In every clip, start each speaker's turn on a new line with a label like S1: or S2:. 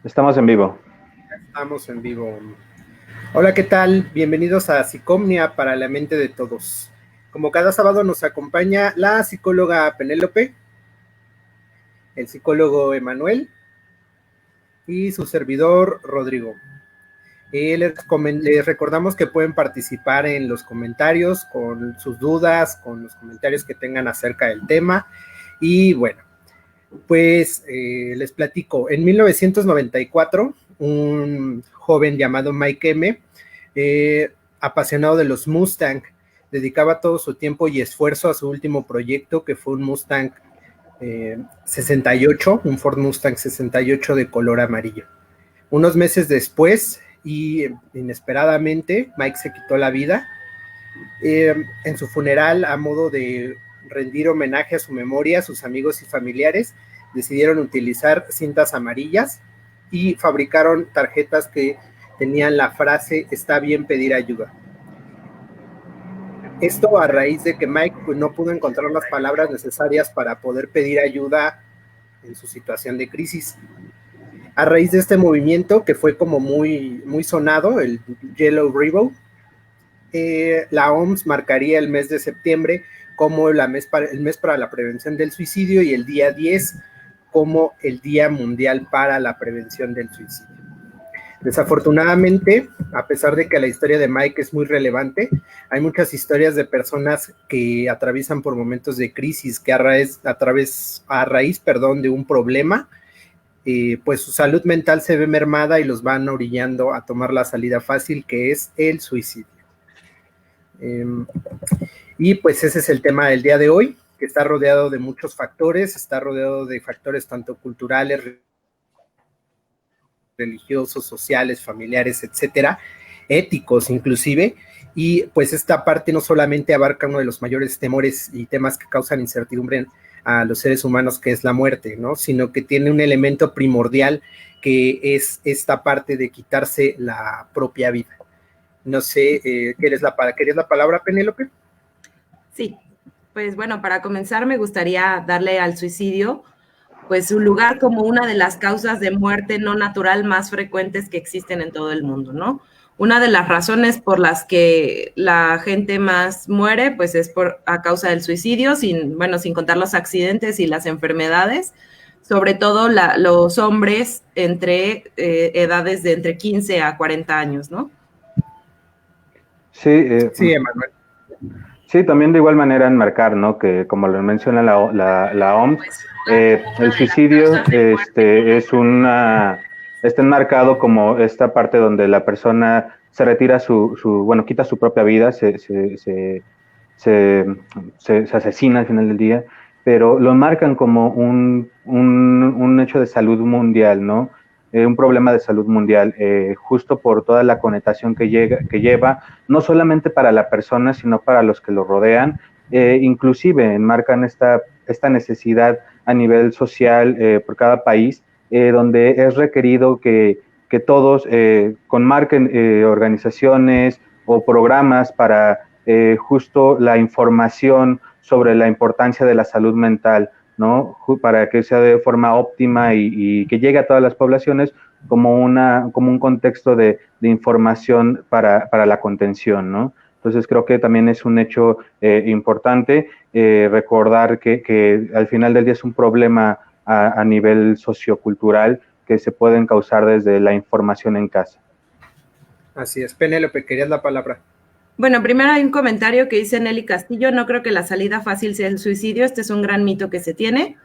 S1: Estamos en vivo.
S2: Estamos en vivo. Hola, ¿qué tal? Bienvenidos a Psicomnia para la mente de todos. Como cada sábado nos acompaña la psicóloga Penélope, el psicólogo Emanuel y su servidor Rodrigo. Les recordamos que pueden participar en los comentarios con sus dudas, con los comentarios que tengan acerca del tema. Y bueno, pues les platico. En 1994, un joven llamado Mike M., apasionado de los Mustang, dedicaba todo su tiempo y esfuerzo a su último proyecto, que fue un Mustang 68, un Ford Mustang 68 de color amarillo. Unos meses después, y inesperadamente, Mike se quitó la vida. En su funeral, a modo de rendir homenaje a su memoria, sus amigos y familiares decidieron utilizar cintas amarillas y fabricaron tarjetas que tenían la frase "está bien pedir ayuda". Esto a raíz de que Mike no pudo encontrar las palabras necesarias para poder pedir ayuda en su situación de crisis. A raíz de este movimiento, que fue como muy sonado, el Yellow Ribbon, la OMS marcaría el mes de septiembre como el mes para la prevención del suicidio y el día 10 como el Día Mundial para la Prevención del Suicidio. Desafortunadamente, a pesar de que la historia de Mike es muy relevante, hay muchas historias de personas que atraviesan por momentos de crisis, que a raíz de un problema, pues su salud mental se ve mermada y los van orillando a tomar la salida fácil, que es el suicidio. Y pues ese es el tema del día de hoy, que está rodeado de muchos factores, está rodeado de factores tanto culturales, religiosos, sociales, familiares, etcétera, éticos inclusive, y pues esta parte no solamente abarca uno de los mayores temores y temas que causan incertidumbre a los seres humanos, que es la muerte, ¿no? Sino que tiene un elemento primordial, que es esta parte de quitarse la propia vida. No sé, ¿querías la palabra, Penélope?
S3: Sí, pues bueno, para comenzar me gustaría darle al suicidio pues su lugar como una de las causas de muerte no natural más frecuentes que existen en todo el mundo, ¿no? Una de las razones por las que la gente más muere, pues es a causa del suicidio, sin contar los accidentes y las enfermedades, sobre todo los hombres entre edades de entre 15 a 40 años, ¿no?
S1: Sí, Emanuel. Sí, también de igual manera enmarcar, ¿no? Que como lo menciona la OMS, el suicidio está enmarcado como esta parte donde la persona se retira quita su propia vida, se asesina al final del día, pero lo marcan como un hecho de salud mundial, ¿no? Un problema de salud mundial, justo por toda la connotación que lleva, no solamente para la persona, sino para los que lo rodean, inclusive enmarcan esta necesidad a nivel social por cada país, donde es requerido que todos conmarquen organizaciones o programas para justo la información sobre la importancia de la salud mental, ¿no? Para que sea de forma óptima y que llegue a todas las poblaciones como un contexto de información para la contención, ¿no? Entonces creo que también es un hecho importante recordar que al final del día es un problema a nivel sociocultural que se pueden causar desde la información en casa.
S2: Así es. Penélope, querías la palabra.
S3: Bueno, primero hay un comentario que dice Nelly Castillo: no creo que la salida fácil sea el suicidio, este es un gran mito que se tiene.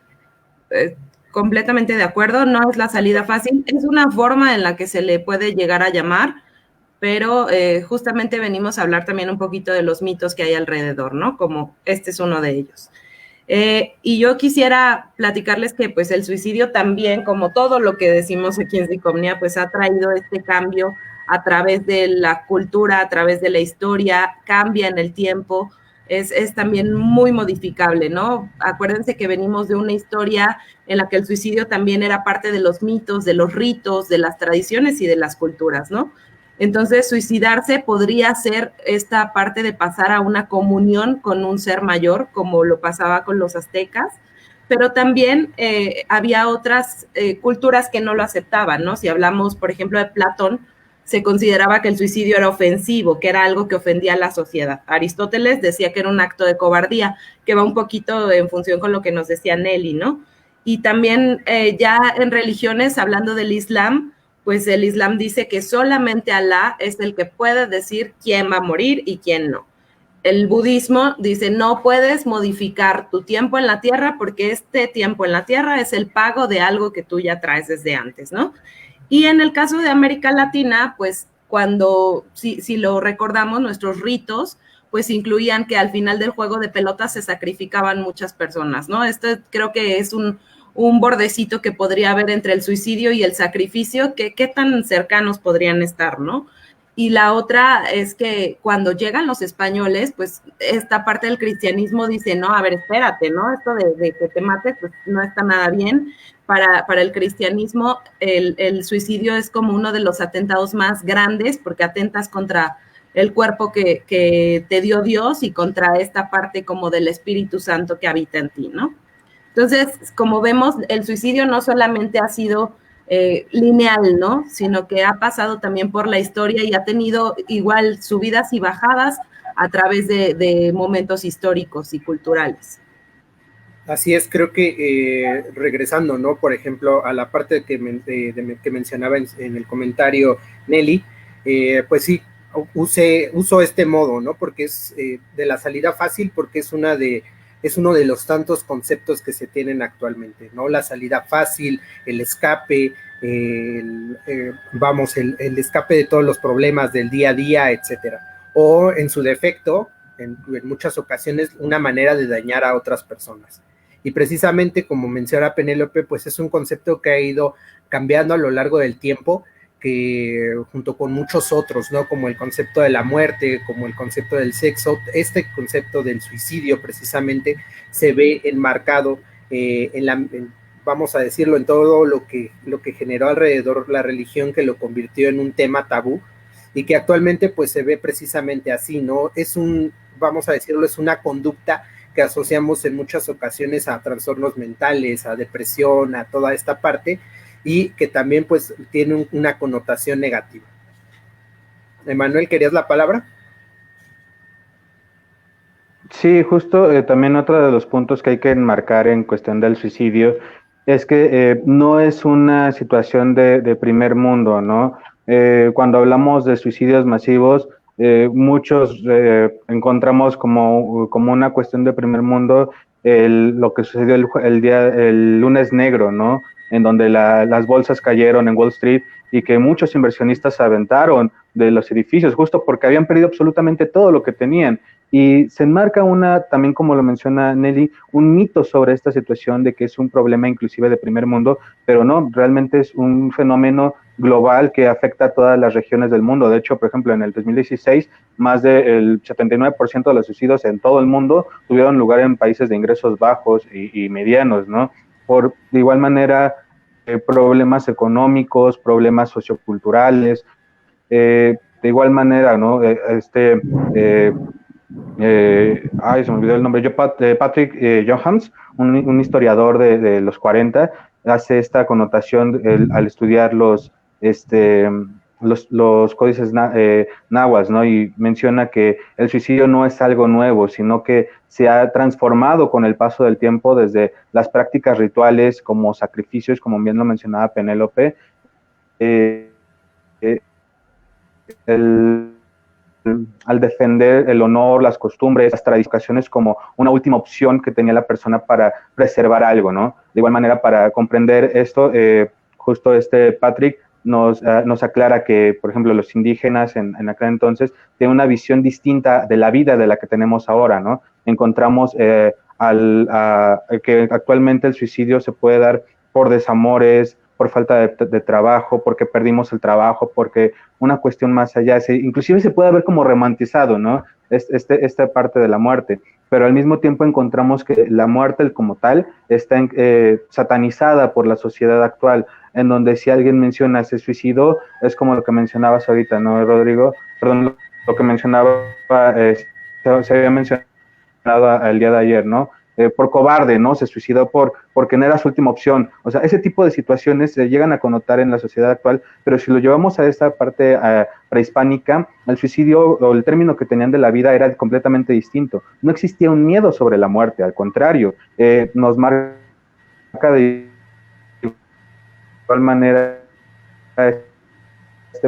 S3: Completamente de acuerdo, no es la salida fácil, es una forma en la que se le puede llegar a llamar, pero justamente venimos a hablar también un poquito de los mitos que hay alrededor, ¿no? Como este es uno de ellos. Y yo quisiera platicarles que pues el suicidio también, como todo lo que decimos aquí en Psicomnia, pues ha traído este cambio a través de la cultura, a través de la historia, cambia en el tiempo, es también muy modificable, ¿no? Acuérdense que venimos de una historia en la que el suicidio también era parte de los mitos, de los ritos, de las tradiciones y de las culturas, ¿no? Entonces, suicidarse podría ser esta parte de pasar a una comunión con un ser mayor, como lo pasaba con los aztecas, pero también había otras culturas que no lo aceptaban, ¿no? Si hablamos, por ejemplo, de Platón, se consideraba que el suicidio era ofensivo, que era algo que ofendía a la sociedad. Aristóteles decía que era un acto de cobardía, que va un poquito en función con lo que nos decía Nelly, ¿no? Y también ya en religiones, hablando del Islam, pues el Islam dice que solamente Alá es el que puede decir quién va a morir y quién no. El budismo dice, no puedes modificar tu tiempo en la tierra porque este tiempo en la tierra es el pago de algo que tú ya traes desde antes, ¿no? Y en el caso de América Latina, pues cuando, si lo recordamos, nuestros ritos, pues incluían que al final del juego de pelota se sacrificaban muchas personas, ¿no? Esto creo que es un bordecito que podría haber entre el suicidio y el sacrificio, que qué tan cercanos podrían estar, ¿no? Y la otra es que cuando llegan los españoles, pues esta parte del cristianismo dice, no, a ver, espérate, ¿no? Esto de que te mates, pues no está nada bien. Para el cristianismo, el suicidio es como uno de los atentados más grandes, porque atentas contra el cuerpo que te dio Dios y contra esta parte como del Espíritu Santo que habita en ti, ¿no? Entonces, como vemos, el suicidio no solamente ha sido lineal, ¿no? Sino que ha pasado también por la historia y ha tenido igual subidas y bajadas a través de momentos históricos y culturales.
S2: Así es, creo que regresando, ¿no? Por ejemplo, a la parte que mencionaba en el comentario Nelly, pues sí, uso este modo, ¿no? Porque es de la salida fácil, porque es uno de los tantos conceptos que se tienen actualmente, ¿no? La salida fácil, el escape, el escape de todos los problemas del día a día, etcétera. O en su defecto, en muchas ocasiones, una manera de dañar a otras personas. Y precisamente, como menciona Penélope, pues es un concepto que ha ido cambiando a lo largo del tiempo, que junto con muchos otros, ¿no? Como el concepto de la muerte, como el concepto del sexo, este concepto del suicidio precisamente se ve enmarcado vamos a decirlo, en todo lo que generó alrededor la religión, que lo convirtió en un tema tabú y que actualmente pues se ve precisamente así, ¿no? Vamos a decirlo, es una conducta que asociamos en muchas ocasiones a trastornos mentales, a depresión, a toda esta parte, y que también pues tiene una connotación negativa. Emanuel, ¿querías la palabra?
S1: Sí, justo también otro de los puntos que hay que enmarcar en cuestión del suicidio es que no es una situación de primer mundo, ¿no? Cuando hablamos de suicidios masivos, muchos encontramos como una cuestión de primer mundo lo que sucedió el lunes negro, ¿no? En donde las bolsas cayeron en Wall Street y que muchos inversionistas se aventaron de los edificios justo porque habían perdido absolutamente todo lo que tenían. Y se enmarca también como lo menciona Nelly, un mito sobre esta situación de que es un problema inclusive de primer mundo, pero no, realmente es un fenómeno global que afecta a todas las regiones del mundo. De hecho, por ejemplo, en el 2016, más del 79% de los suicidios en todo el mundo tuvieron lugar en países de ingresos bajos y medianos, ¿no? De igual manera, problemas económicos, problemas socioculturales, de igual manera, ¿no? Se me olvidó el nombre, Patrick Johanns, un historiador de los 40, hace esta connotación al estudiar los códices náhuatl, ¿no? Y menciona que el suicidio no es algo nuevo, sino que se ha transformado con el paso del tiempo desde las prácticas rituales como sacrificios, como bien lo mencionaba Penélope, al defender el honor, las costumbres, las tradiciones como una última opción que tenía la persona para preservar algo, ¿no? De igual manera, para comprender esto, justo Patrick nos aclara que, por ejemplo, los indígenas en aquel entonces tienen una visión distinta de la vida de la que tenemos ahora, ¿no? Encontramos que actualmente el suicidio se puede dar por desamores, por falta de trabajo, porque perdimos el trabajo, porque una cuestión más allá, inclusive se puede ver como romantizado, ¿no? Esta parte de la muerte, pero al mismo tiempo encontramos que la muerte como tal está satanizada por la sociedad actual, en donde si alguien menciona se suicidó, es como lo que mencionabas ahorita, ¿no, Rodrigo? Perdón, lo que mencionaba, se había mencionado el día de ayer, ¿no? por cobarde, ¿no? Se suicidó porque no era su última opción. O sea, ese tipo de situaciones se llegan a connotar en la sociedad actual, pero si lo llevamos a esta parte prehispánica, el suicidio o el término que tenían de la vida era completamente distinto. No existía un miedo sobre la muerte, al contrario, nos marca de igual manera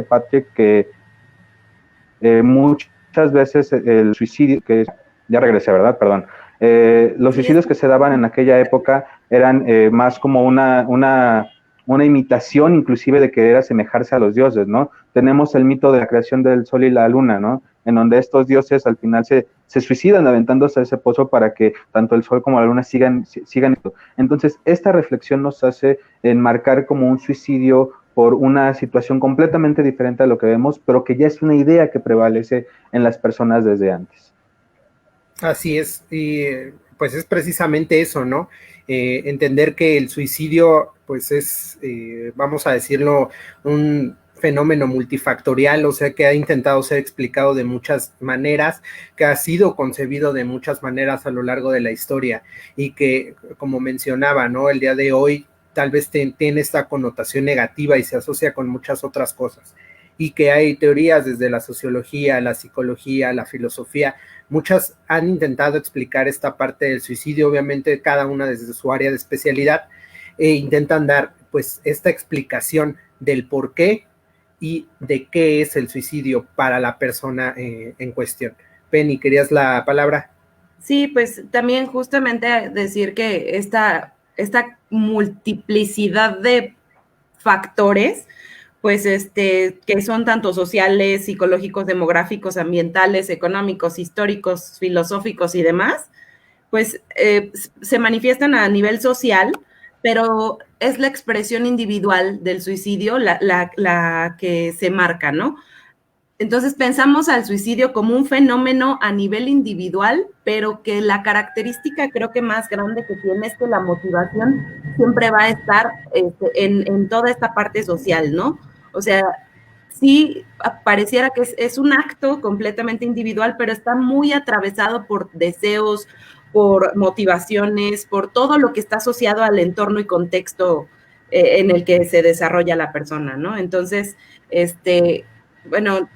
S1: Patrick, que muchas veces el suicidio, ya regresé, ¿verdad? Perdón. Los suicidios que se daban en aquella época eran más como una imitación inclusive de querer asemejarse a los dioses, ¿no? Tenemos el mito de la creación del sol y la luna, ¿no? En donde estos dioses al final se suicidan aventándose a ese pozo para que tanto el sol como la luna sigan. Entonces, esta reflexión nos hace enmarcar como un suicidio por una situación completamente diferente a lo que vemos, pero que ya es una idea que prevalece en las personas desde antes.
S2: Así es, y pues es precisamente eso, ¿no? Entender que el suicidio, pues es, vamos a decirlo, un fenómeno multifactorial, o sea, que ha intentado ser explicado de muchas maneras, que ha sido concebido de muchas maneras a lo largo de la historia, y que, como mencionaba, ¿no? El día de hoy tal vez tiene esta connotación negativa y se asocia con muchas otras cosas, y que hay teorías desde la sociología, la psicología, la filosofía. Muchas han intentado explicar esta parte del suicidio, obviamente cada una desde su área de especialidad, e intentan dar pues esta explicación del por qué y de qué es el suicidio para la persona en cuestión. Penny, ¿querías la palabra?
S3: Sí, pues también justamente decir que esta multiplicidad de factores, pues que son tanto sociales, psicológicos, demográficos, ambientales, económicos, históricos, filosóficos y demás, pues se manifiestan a nivel social, pero es la expresión individual del suicidio la que se marca, ¿no? Entonces pensamos al suicidio como un fenómeno a nivel individual, pero que la característica creo que más grande que tiene es que la motivación siempre va a estar en toda esta parte social, ¿no? O sea, sí pareciera que es un acto completamente individual, pero está muy atravesado por deseos, por motivaciones, por todo lo que está asociado al entorno y contexto en el que se desarrolla la persona, ¿no? Entonces, bueno,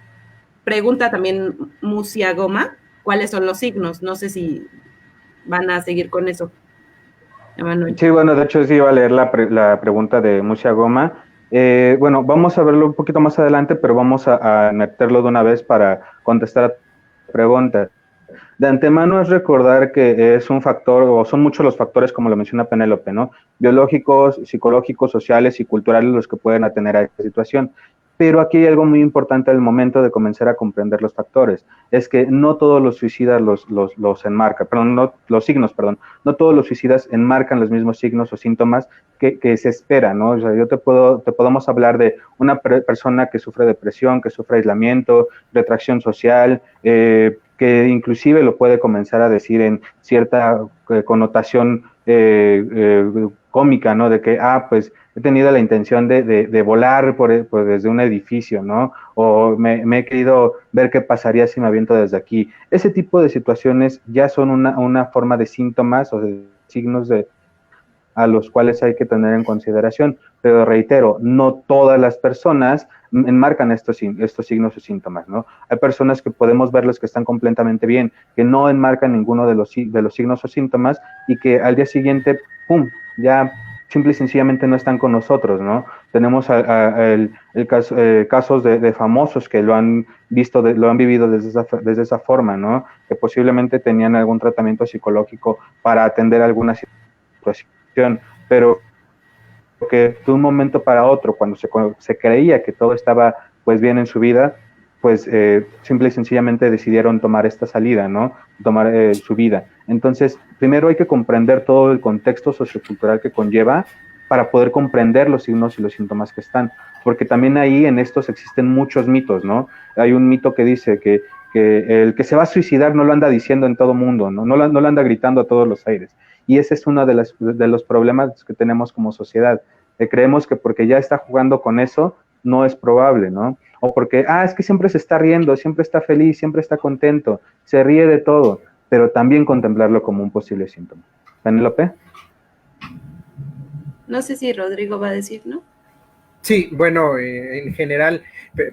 S3: pregunta también Musia Goma, ¿cuáles son los signos? No sé si van a seguir con eso. Emanuel.
S1: Sí, bueno, de hecho sí iba a leer la pregunta de Musia Goma. Bueno, vamos a verlo un poquito más adelante, pero vamos a meterlo de una vez para contestar a tu pregunta. De antemano es recordar que es un factor, o son muchos los factores, como lo menciona Penélope, ¿no? Biológicos, psicológicos, sociales y culturales los que pueden atener a esta situación. Pero aquí hay algo muy importante al momento de comenzar a comprender los factores. Es que no todos los suicidas los enmarcan, los signos, no todos los suicidas enmarcan los mismos signos o síntomas que se espera, ¿no? O sea, te podemos hablar de una persona que sufre depresión, que sufre aislamiento, retracción social, que inclusive lo puede comenzar a decir en cierta connotación cómica, ¿no? De que, pues he tenido la intención de volar desde un edificio, ¿no? O me he querido ver qué pasaría si me aviento desde aquí. Ese tipo de situaciones ya son una forma de síntomas o de signos a los cuales hay que tener en consideración. Pero reitero, no todas las personas enmarcan estos signos o síntomas, ¿no? Hay personas que podemos verlos que están completamente bien, que no enmarcan ninguno de los signos o síntomas y que al día siguiente, ¡pum!, ya simple y sencillamente no están con nosotros, ¿no? Tenemos casos de famosos que lo han visto, lo han vivido desde esa forma, ¿no? Que posiblemente tenían algún tratamiento psicológico para atender alguna situación, pero que de un momento para otro, cuando se creía que todo estaba pues bien en su vida, pues simple y sencillamente decidieron tomar esta salida, ¿no? Tomar su vida. Entonces, primero hay que comprender todo el contexto sociocultural que conlleva para poder comprender los signos y los síntomas que están, porque también ahí en estos existen muchos mitos, ¿no? Hay un mito que dice que el que se va a suicidar no lo anda diciendo en todo mundo, ¿no? No lo anda gritando a todos los aires. Y ese es uno de los problemas que tenemos como sociedad. Creemos que porque ya está jugando con eso, no es probable, ¿no? O porque, es que siempre se está riendo, siempre está feliz, siempre está contento, se ríe de todo, pero también contemplarlo como un posible síntoma. Penélope.
S3: No sé si Rodrigo va a decir, ¿no?
S2: Sí, bueno, en general,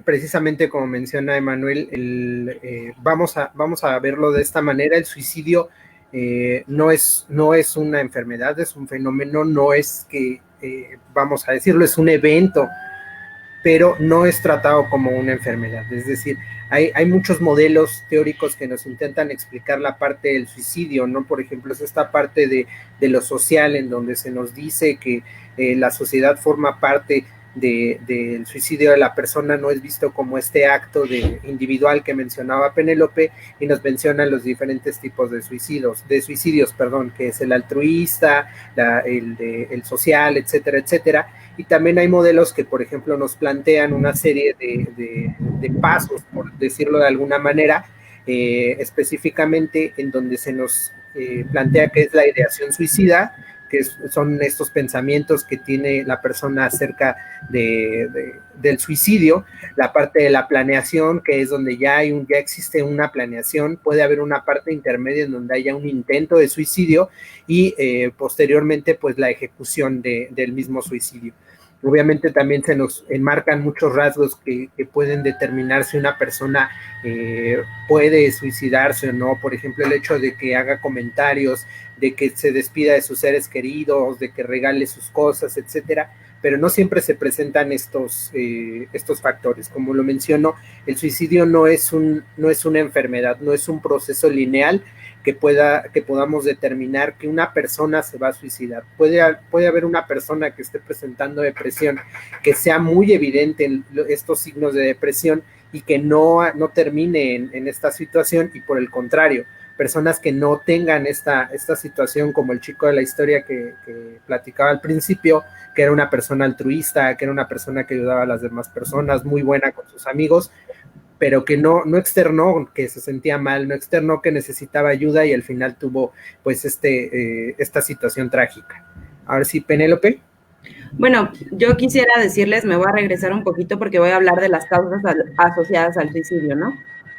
S2: precisamente como menciona Emanuel, vamos a verlo de esta manera. El suicidio no es una enfermedad, es un fenómeno, no es que, vamos a decirlo, es un evento, pero no es tratado como una enfermedad. Es decir, hay muchos modelos teóricos que nos intentan explicar la parte del suicidio, ¿no? Por ejemplo, es esta parte de lo social, en donde se nos dice que la sociedad forma parte del suicidio de la persona, no es visto como este acto individual que mencionaba Penélope, y nos mencionan los diferentes tipos de suicidios, que es el altruista, el social, etcétera, etcétera. Y también hay modelos que, por ejemplo, nos plantean una serie de pasos, por decirlo de alguna manera, específicamente en donde se nos plantea que es la ideación suicida, que son estos pensamientos que tiene la persona acerca del suicidio, la parte de la planeación, que es donde ya existe una planeación, puede haber una parte intermedia en donde haya un intento de suicidio y posteriormente pues la ejecución del mismo suicidio. Obviamente también se nos enmarcan muchos rasgos que pueden determinar si una persona puede suicidarse o no. Por ejemplo, el hecho de que haga comentarios, de que se despida de sus seres queridos, de que regale sus cosas, etcétera. Pero no siempre se presentan estos factores. Como lo menciono, el suicidio no es una enfermedad, no es un proceso lineal que podamos determinar que una persona se va a suicidar. Puede haber una persona que esté presentando depresión, que sea muy evidente en estos signos de depresión y que no termine en esta situación, y por el contrario, personas que no tengan esta situación, como el chico de la historia que platicaba al principio, que era una persona altruista, que era una persona que ayudaba a las demás personas, muy buena con sus amigos, pero que no externó que se sentía mal, no externó que necesitaba ayuda, y al final tuvo pues esta situación trágica. Ahora sí, Penélope.
S3: Bueno, yo quisiera decirles, me voy a regresar un poquito porque voy a hablar de las causas asociadas al suicidio, ¿no?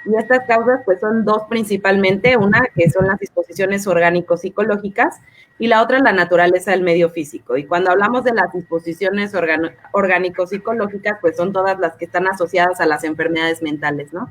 S3: Y estas causas pues son dos principalmente, una que son las disposiciones orgánico-psicológicas y la otra la naturaleza del medio físico. Y cuando hablamos de las disposiciones orgánico-psicológicas, pues son todas las que están asociadas a las enfermedades mentales, ¿no?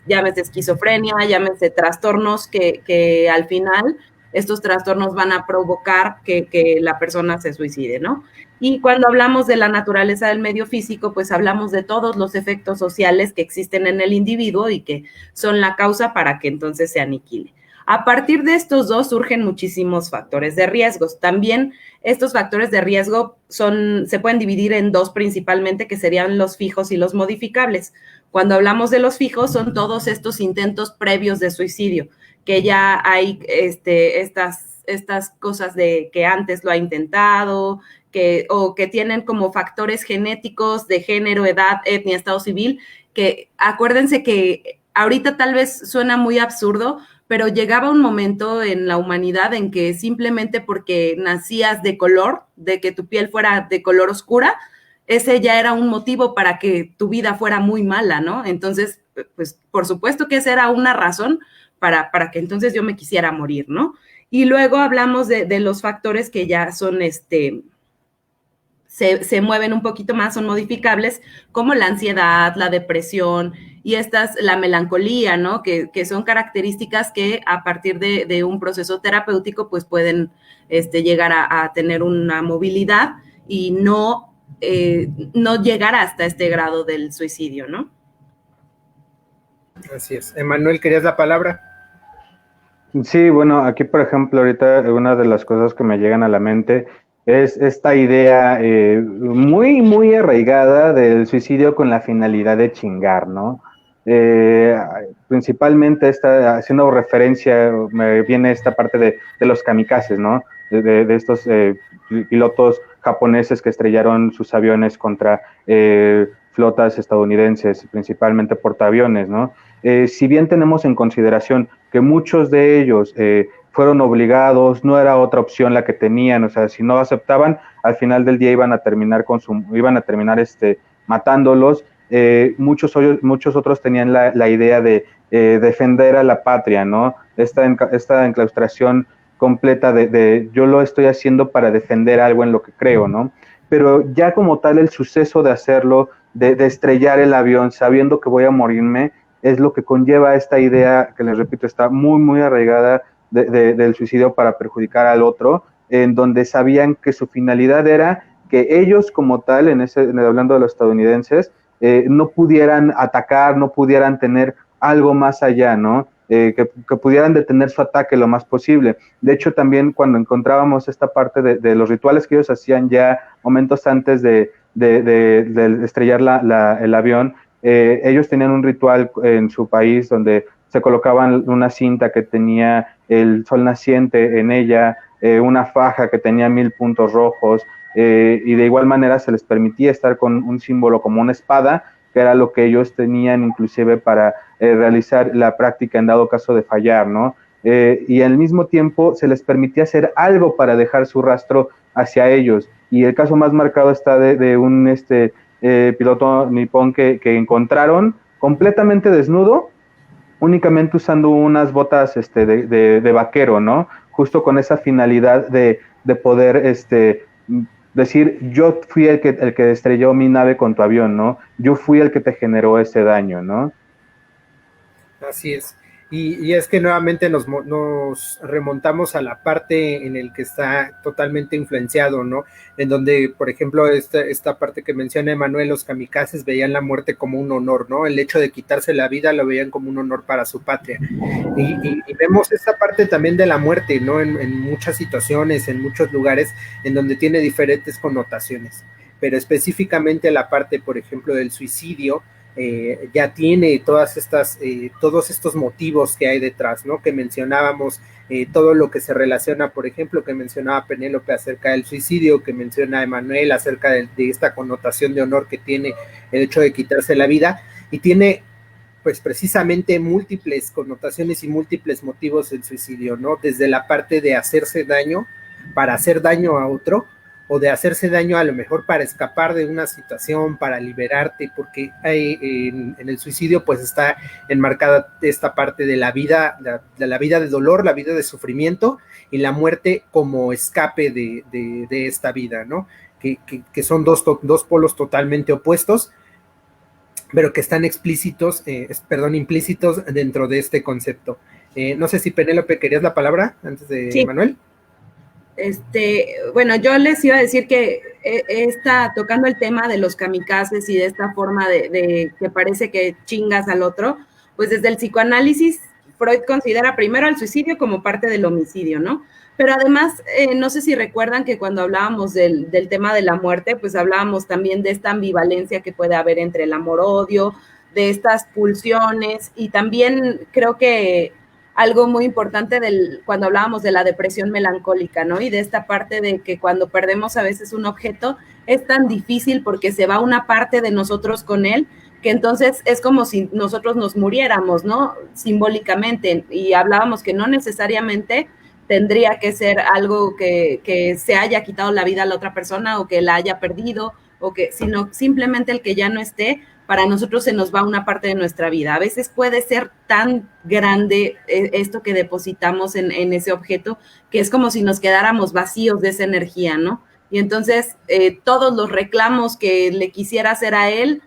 S3: Llámese esquizofrenia, llámese trastornos que al final estos trastornos van a provocar que la persona se suicide, ¿no? Y cuando hablamos de la naturaleza del medio físico, pues hablamos de todos los efectos sociales que existen en el individuo y que son la causa para que entonces se aniquile. A partir de estos dos surgen muchísimos factores de riesgos. También estos factores de riesgo se pueden dividir en dos principalmente, que serían los fijos y los modificables. Cuando hablamos de los fijos, son todos estos intentos previos de suicidio, que ya hay estas cosas de que antes lo ha intentado, o que tienen como factores genéticos de género, edad, etnia, estado civil, que acuérdense que ahorita tal vez suena muy absurdo, pero llegaba un momento en la humanidad en que simplemente porque nacías de color, de que tu piel fuera de color oscura, ese ya era un motivo para que tu vida fuera muy mala, ¿no? Entonces, pues por supuesto que esa era una razón para que entonces yo me quisiera morir, ¿no? Y luego hablamos de los factores que ya son se mueven un poquito más, son modificables, como la ansiedad, la depresión y la melancolía, ¿no? Que son características que a partir de un proceso terapéutico pues pueden llegar a tener una movilidad y no llegar hasta este grado del suicidio, ¿no?
S2: Así es. Emanuel, ¿querías la palabra?
S1: Sí, bueno, aquí por ejemplo ahorita una de las cosas que me llegan a la mente es esta idea muy, muy arraigada del suicidio con la finalidad de chingar, ¿no? Principalmente haciendo referencia, me viene esta parte de los kamikazes, ¿no? De estos pilotos japoneses que estrellaron sus aviones contra flotas estadounidenses, principalmente portaaviones, ¿no? Si bien tenemos en consideración que muchos de ellos fueron obligados, no era otra opción la que tenían, o sea, si no aceptaban, al final del día iban a terminar matándolos. Muchos otros tenían la idea de defender a la patria, ¿no? Esta enclaustración completa de yo lo estoy haciendo para defender algo en lo que creo, ¿no? Pero ya como tal el suceso de hacerlo, de estrellar el avión sabiendo que voy a morirme, es lo que conlleva esta idea, que les repito, está muy, muy arraigada del suicidio para perjudicar al otro, en donde sabían que su finalidad era que ellos como tal, hablando de los estadounidenses, no pudieran atacar, no pudieran tener algo más allá, ¿no? Que pudieran detener su ataque lo más posible. De hecho, también cuando encontrábamos esta parte de los rituales que ellos hacían ya momentos antes de estrellar el avión, ellos tenían un ritual en su país donde se colocaban una cinta que tenía el sol naciente en ella, una faja que tenía 1000 puntos rojos, y de igual manera se les permitía estar con un símbolo como una espada, que era lo que ellos tenían inclusive para realizar la práctica en dado caso de fallar, ¿no? Y al mismo tiempo se les permitía hacer algo para dejar su rastro hacia ellos. Y el caso más marcado está de un piloto nipón que encontraron completamente desnudo, únicamente usando unas botas de vaquero, ¿no? Justo con esa finalidad de poder decir, yo fui el que estrelló mi nave con tu avión, ¿no? Yo fui el que te generó ese daño, ¿no?
S2: Así es. Y es que nuevamente nos remontamos a la parte en el que está totalmente influenciado, ¿no? En donde, por ejemplo, esta parte que menciona Emanuel, los kamikazes veían la muerte como un honor, ¿no? El hecho de quitarse la vida lo veían como un honor para su patria. Y vemos esta parte también de la muerte, ¿no? En muchas situaciones, en muchos lugares, en donde tiene diferentes connotaciones. Pero específicamente la parte, por ejemplo, del suicidio, ya tiene todos estos motivos que hay detrás, ¿no? Que mencionábamos, todo lo que se relaciona, por ejemplo, que mencionaba Penélope acerca del suicidio, que menciona Emanuel acerca de esta connotación de honor que tiene el hecho de quitarse la vida, y tiene pues precisamente múltiples connotaciones y múltiples motivos del suicidio, ¿no? Desde la parte de hacerse daño para hacer daño a otro, o de hacerse daño a lo mejor para escapar de una situación, para liberarte, porque en el suicidio pues está enmarcada esta parte de la vida de dolor, la vida de sufrimiento, y la muerte como escape de esta vida, ¿no? Que son dos polos totalmente opuestos, pero que están implícitos dentro de este concepto. No sé si Penélope querías la palabra antes de
S3: sí.
S2: Manuel.
S3: Bueno, yo les iba a decir que está tocando el tema de los kamikazes y de esta forma de que parece que chingas al otro, pues desde el psicoanálisis Freud considera primero el suicidio como parte del homicidio, ¿no? Pero además, no sé si recuerdan que cuando hablábamos del tema de la muerte, pues hablábamos también de esta ambivalencia que puede haber entre el amor-odio, de estas pulsiones, y también creo que algo muy importante cuando hablábamos de la depresión melancólica, ¿no? Y de esta parte de que cuando perdemos a veces un objeto es tan difícil porque se va una parte de nosotros con él, que entonces es como si nosotros nos muriéramos, ¿no? Simbólicamente, y hablábamos que no necesariamente tendría que ser algo que se haya quitado la vida a la otra persona o que la haya perdido, sino simplemente el que ya no esté, para nosotros se nos va una parte de nuestra vida. A veces puede ser tan grande esto que depositamos en ese objeto, que es como si nos quedáramos vacíos de esa energía, ¿no? Y entonces todos los reclamos que le quisiera hacer a él,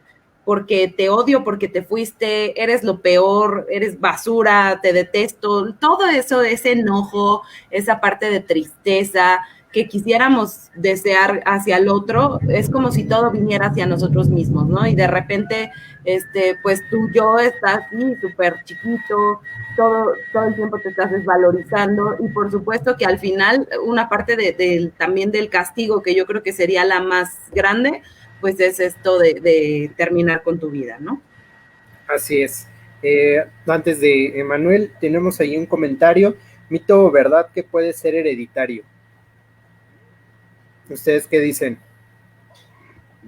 S3: porque te odio, porque te fuiste, eres lo peor, eres basura, te detesto, todo eso, ese enojo, esa parte de tristeza que quisiéramos desear hacia el otro, es como si todo viniera hacia nosotros mismos, ¿no? Y de repente, pues tú, yo estás así, súper chiquito, todo el tiempo te estás desvalorizando, y por supuesto que al final una parte también del castigo, que yo creo que sería la más grande, pues es esto de terminar con tu vida, ¿no?
S2: Así es. Antes de Emanuel, tenemos ahí un comentario. Mito o verdad que puede ser hereditario. ¿Ustedes qué dicen?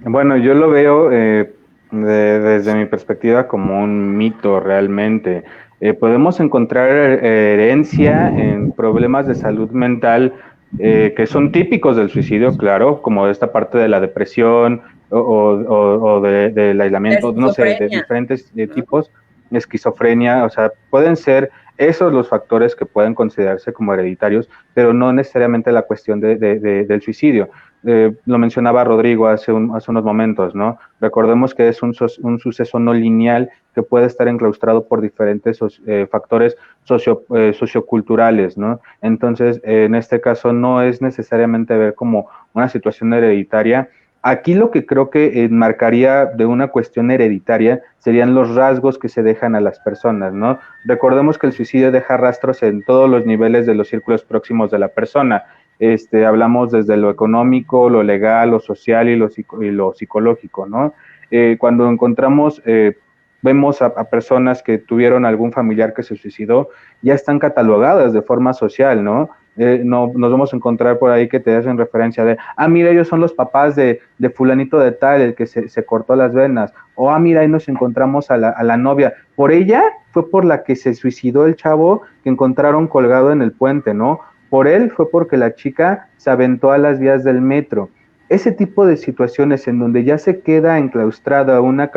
S1: Bueno, yo lo veo desde mi perspectiva como un mito realmente. Podemos encontrar herencia en problemas de salud mental que son típicos del suicidio, claro, como esta parte de la depresión o del aislamiento, no sé, de diferentes tipos, esquizofrenia, o sea, pueden ser Esos los factores que pueden considerarse como hereditarios, pero no necesariamente la cuestión del suicidio. Lo mencionaba Rodrigo hace unos momentos, ¿no? Recordemos que es un suceso no lineal que puede estar enclaustrado por diferentes factores socioculturales, ¿no? Entonces, en este caso no es necesariamente ver como una situación hereditaria. Aquí lo que creo que enmarcaría de una cuestión hereditaria serían los rasgos que se dejan a las personas, ¿no? Recordemos que el suicidio deja rastros en todos los niveles de los círculos próximos de la persona. Hablamos desde lo económico, lo legal, lo social y lo psicológico, ¿no? Cuando encontramos, vemos a personas que tuvieron algún familiar que se suicidó, ya están catalogadas de forma social, ¿no? No nos vamos a encontrar por ahí que te hacen referencia de, mira, ellos son los papás de fulanito de tal, el que se cortó las venas, o mira, ahí nos encontramos a la novia, por ella fue por la que se suicidó el chavo que encontraron colgado en el puente, ¿no? Por él fue porque la chica se aventó a las vías del metro. Ese tipo de situaciones en donde ya se queda enclaustrada una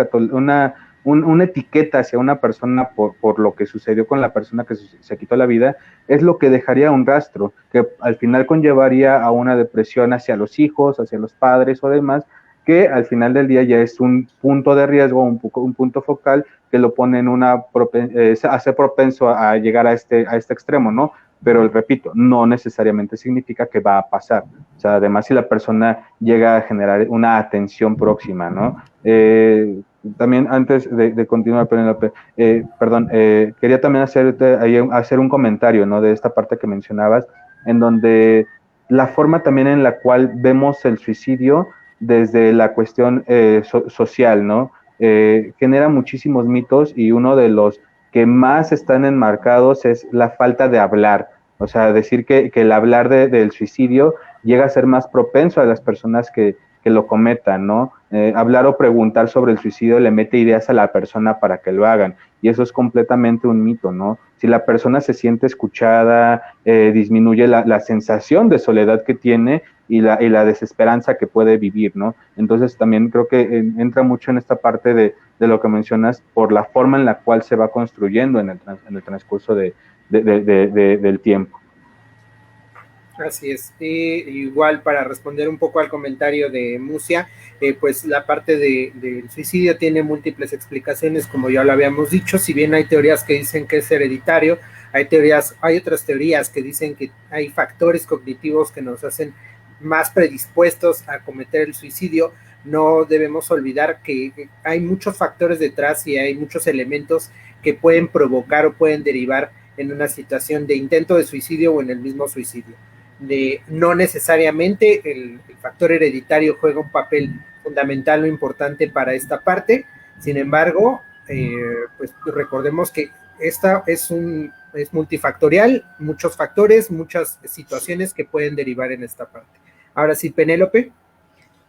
S1: etiqueta hacia una persona por lo que sucedió con la persona que se quitó la vida, es lo que dejaría un rastro, que al final conllevaría a una depresión hacia los hijos, hacia los padres o demás, que al final del día ya es un punto de riesgo, un punto focal que lo pone en hace propenso a llegar a este extremo, ¿no? Pero repito, no necesariamente significa que va a pasar. O sea, además si la persona llega a generar una atención próxima, ¿no? También antes de continuar, Penélope, quería también hacer un comentario, ¿no? De esta parte que mencionabas, en donde la forma también en la cual vemos el suicidio desde la cuestión social, ¿no? Genera muchísimos mitos y uno de los que más están enmarcados es la falta de hablar, o sea, decir que el hablar del suicidio llega a ser más propenso a las personas que lo cometan, ¿no? Hablar o preguntar sobre el suicidio le mete ideas a la persona para que lo hagan, y eso es completamente un mito, ¿no? Si la persona se siente escuchada, disminuye la sensación de soledad que tiene y la desesperanza que puede vivir, ¿no? Entonces también creo que entra mucho en esta parte de lo que mencionas por la forma en la cual se va construyendo en el transcurso del tiempo.
S2: Así es. Igual para responder un poco al comentario de Musia, pues la parte del suicidio tiene múltiples explicaciones, como ya lo habíamos dicho. Si bien hay teorías que dicen que es hereditario, hay otras teorías que dicen que hay factores cognitivos que nos hacen más predispuestos a cometer el suicidio. No debemos olvidar que hay muchos factores detrás y hay muchos elementos que pueden provocar o pueden derivar en una situación de intento de suicidio o en el mismo suicidio. No necesariamente el factor hereditario juega un papel fundamental o importante para esta parte. Sin embargo, pues recordemos que esta es multifactorial, muchos factores, muchas situaciones que pueden derivar en esta parte. Ahora sí, Penélope.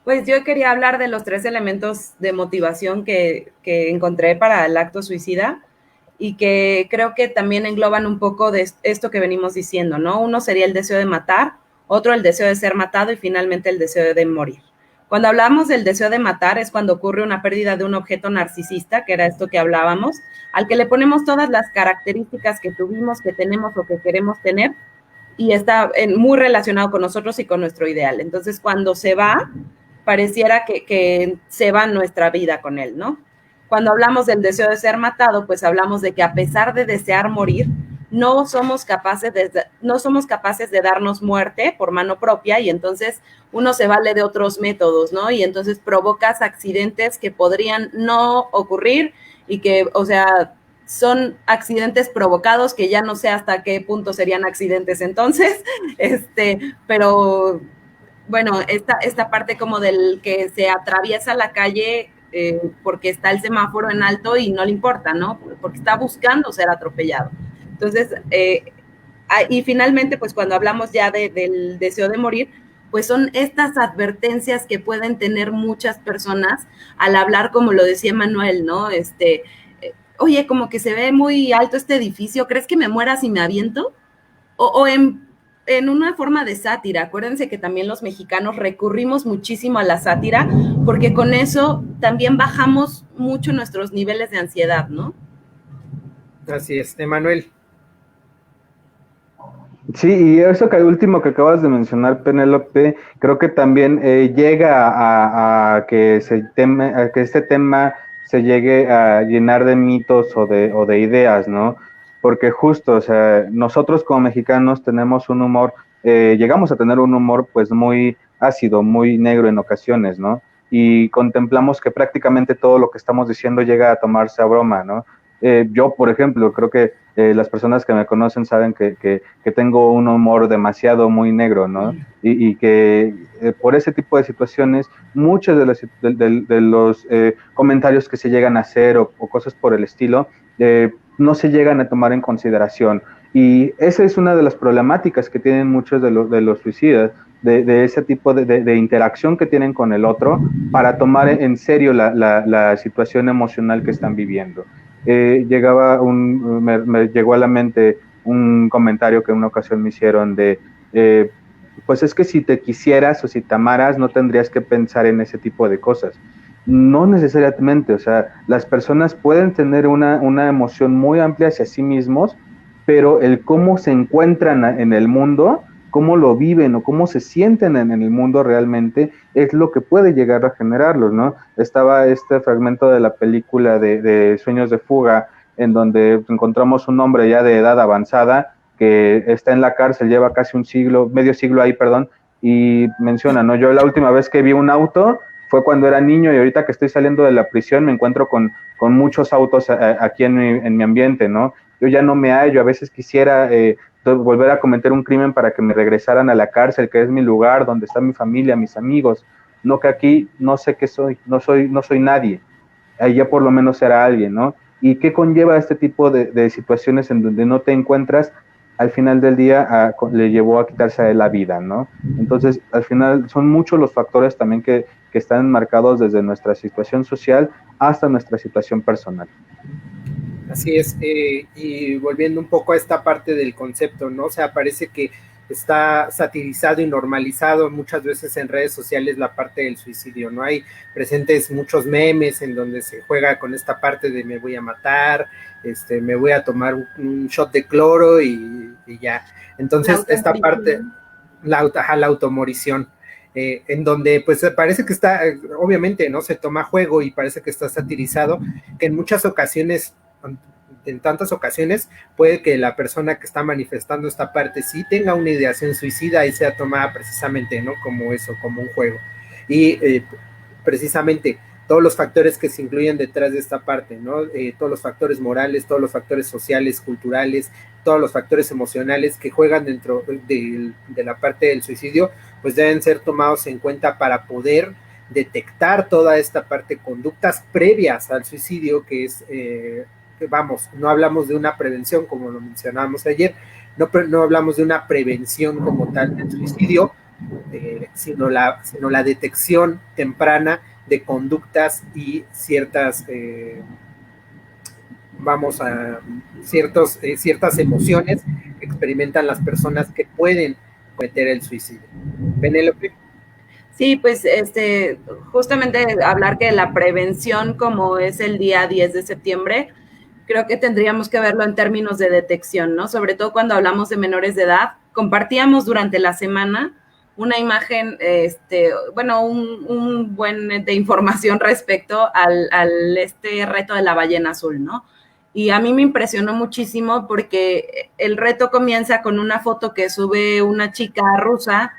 S3: Pues yo quería hablar de los 3 elementos de motivación que encontré para el acto suicida y que creo que también engloban un poco de esto que venimos diciendo, ¿no? Uno sería el deseo de matar, otro el deseo de ser matado y finalmente el deseo de morir. Cuando hablamos del deseo de matar es cuando ocurre una pérdida de un objeto narcisista, que era esto que hablábamos, al que le ponemos todas las características que tuvimos, que tenemos o que queremos tener, y está muy relacionado con nosotros y con nuestro ideal. Entonces, cuando se va, pareciera que se va nuestra vida con él, ¿no? Cuando hablamos del deseo de ser matado, pues hablamos de que a pesar de desear morir, no somos capaces de darnos muerte por mano propia, y entonces uno se vale de otros métodos, ¿no? Y entonces provocas accidentes que podrían no ocurrir y que, o sea, son accidentes provocados que ya no sé hasta qué punto serían accidentes entonces, pero bueno, esta parte como del que se atraviesa la calle porque está el semáforo en alto y no le importa, ¿no? Porque está buscando ser atropellado. Entonces, y finalmente, pues cuando hablamos ya del deseo de morir, pues son estas advertencias que pueden tener muchas personas al hablar, como lo decía Manuel, ¿no? Oye, como que se ve muy alto este edificio, ¿crees que me muera si me aviento? O en una forma de sátira. Acuérdense que también los mexicanos recurrimos muchísimo a la sátira porque con eso también bajamos mucho nuestros niveles de ansiedad, ¿no?
S2: Así es, Emanuel.
S1: Sí, y eso que último que acabas de mencionar, Penélope, creo que también llega a que a que este tema se llegue a llenar de mitos o de ideas, ¿no? Porque justo, o sea, nosotros como mexicanos tenemos un humor, llegamos a tener un humor pues muy ácido, muy negro en ocasiones, ¿no? Y contemplamos que prácticamente todo lo que estamos diciendo llega a tomarse a broma, ¿no? Yo, por ejemplo, creo que las personas que me conocen saben que tengo un humor demasiado muy negro, ¿no? Y que por ese tipo de situaciones, muchos de los comentarios que se llegan a hacer o cosas por el estilo, no se llegan a tomar en consideración. Y esa es una de las problemáticas que tienen muchos de los suicidas, de ese tipo de interacción que tienen con el otro para tomar en serio la situación emocional que están viviendo. Me llegó a la mente un comentario que en una ocasión me hicieron pues es que si te quisieras o si te amaras no tendrías que pensar en ese tipo de cosas. No necesariamente, o sea, las personas pueden tener una emoción muy amplia hacia sí mismos, pero el cómo se encuentran en el mundo, cómo lo viven o cómo se sienten en el mundo realmente es lo que puede llegar a generarlos, ¿no? Estaba este fragmento de la película de Sueños de Fuga, en donde encontramos un hombre ya de edad avanzada que está en la cárcel, lleva casi un siglo, medio siglo ahí, perdón, y menciona, ¿no? Yo la última vez que vi un auto fue cuando era niño y ahorita que estoy saliendo de la prisión me encuentro con muchos autos aquí en mi ambiente, ¿no? Yo ya no me hallo, a veces quisiera volver a cometer un crimen para que me regresaran a la cárcel, que es mi lugar, donde está mi familia, mis amigos, no que aquí no sé qué soy, no soy nadie, ahí ya por lo menos era alguien, ¿no? ¿Y qué conlleva este tipo de situaciones en donde no te encuentras? Al final del día le llevó a quitarse de la vida, ¿no? Entonces, al final son muchos los factores también que están marcados desde nuestra situación social hasta nuestra situación personal.
S2: Así es, y volviendo un poco a esta parte del concepto, ¿no? O sea, parece que está satirizado y normalizado muchas veces en redes sociales la parte del suicidio, ¿no? Hay presentes muchos memes en donde se juega con esta parte de me voy a matar, me voy a tomar un shot de cloro y ya. Entonces, esta parte, la automorición. En donde pues parece que está, obviamente, ¿no? Se toma juego y parece que está satirizado, que en muchas ocasiones, en tantas ocasiones, puede que la persona que está manifestando esta parte sí tenga una ideación suicida y sea tomada precisamente, ¿no? Como eso, como un juego. Y precisamente todos los factores que se incluyen detrás de esta parte, ¿no? Todos los factores morales, todos los factores sociales, culturales, todos los factores emocionales que juegan dentro de la parte del suicidio, pues deben ser tomados en cuenta para poder detectar toda esta parte, conductas previas al suicidio, que es, vamos, no hablamos de una prevención como lo mencionábamos ayer, no hablamos de una prevención como tal del suicidio, sino la detección temprana de conductas y ciertas, ciertas emociones que experimentan las personas que pueden cometer el suicidio. Penélope.
S3: Sí, pues justamente hablar que la prevención, como es el día 10 de septiembre, creo que tendríamos que verlo en términos de detección, ¿no? Sobre todo cuando hablamos de menores de edad. Compartíamos durante la semana una imagen, un buen de información respecto al reto de la ballena azul, ¿no? Y a mí me impresionó muchísimo porque el reto comienza con una foto que sube una chica rusa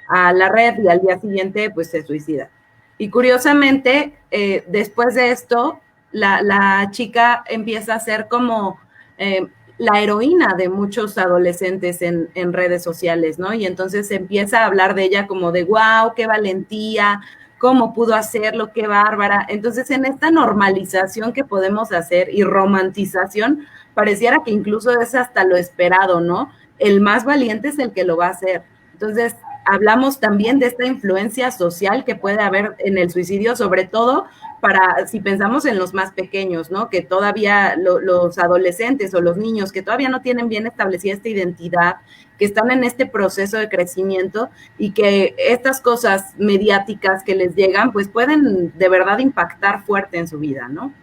S3: a la red y al día siguiente pues se suicida. Y curiosamente, después de esto, la chica empieza a ser como la heroína de muchos adolescentes en redes sociales, ¿no? Y entonces se empieza a hablar de ella como de, wow, qué valentía, cómo pudo hacerlo, qué bárbara. Entonces, en esta normalización que podemos hacer y romantización, pareciera que incluso es hasta lo esperado, ¿no? El más valiente es el que lo va a hacer. Entonces, hablamos también de esta influencia social que puede haber en el suicidio, sobre todo para, si pensamos en los más pequeños, ¿no? Que todavía los adolescentes o los niños que todavía no tienen bien establecida esta identidad, que están en este proceso de crecimiento y que estas cosas mediáticas que les llegan, pues pueden de verdad impactar fuerte en su vida, ¿no?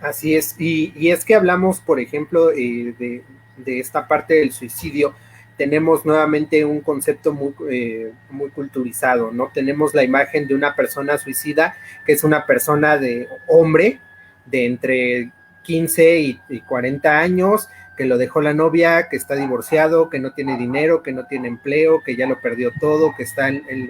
S2: Así es, y es que hablamos, por ejemplo, de esta parte del suicidio, tenemos nuevamente un concepto muy culturizado, ¿no? Tenemos la imagen de una persona suicida, que es una persona de hombre de entre 15 y 40 años, que lo dejó la novia, que está divorciado, que no tiene dinero, que no tiene empleo, que ya lo perdió todo, que está en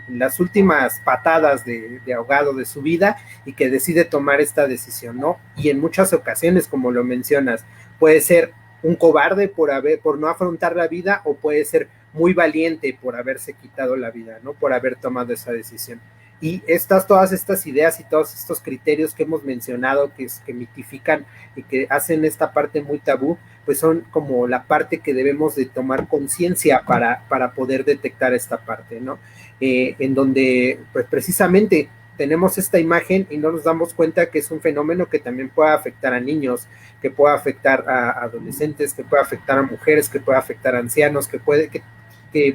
S2: las últimas patadas de ahogado de su vida y que decide tomar esta decisión, ¿no? Y en muchas ocasiones, como lo mencionas, puede ser un cobarde por no afrontar la vida, o puede ser muy valiente por haberse quitado la vida, ¿no? Por haber tomado esa decisión. Y todas estas ideas y todos estos criterios que hemos mencionado, que mitifican y que hacen esta parte muy tabú, pues son como la parte que debemos de tomar conciencia para poder detectar esta parte, ¿no? En donde, pues precisamente tenemos esta imagen y no nos damos cuenta que es un fenómeno que también puede afectar a niños, que puede afectar a adolescentes, que puede afectar a mujeres, que puede afectar a ancianos,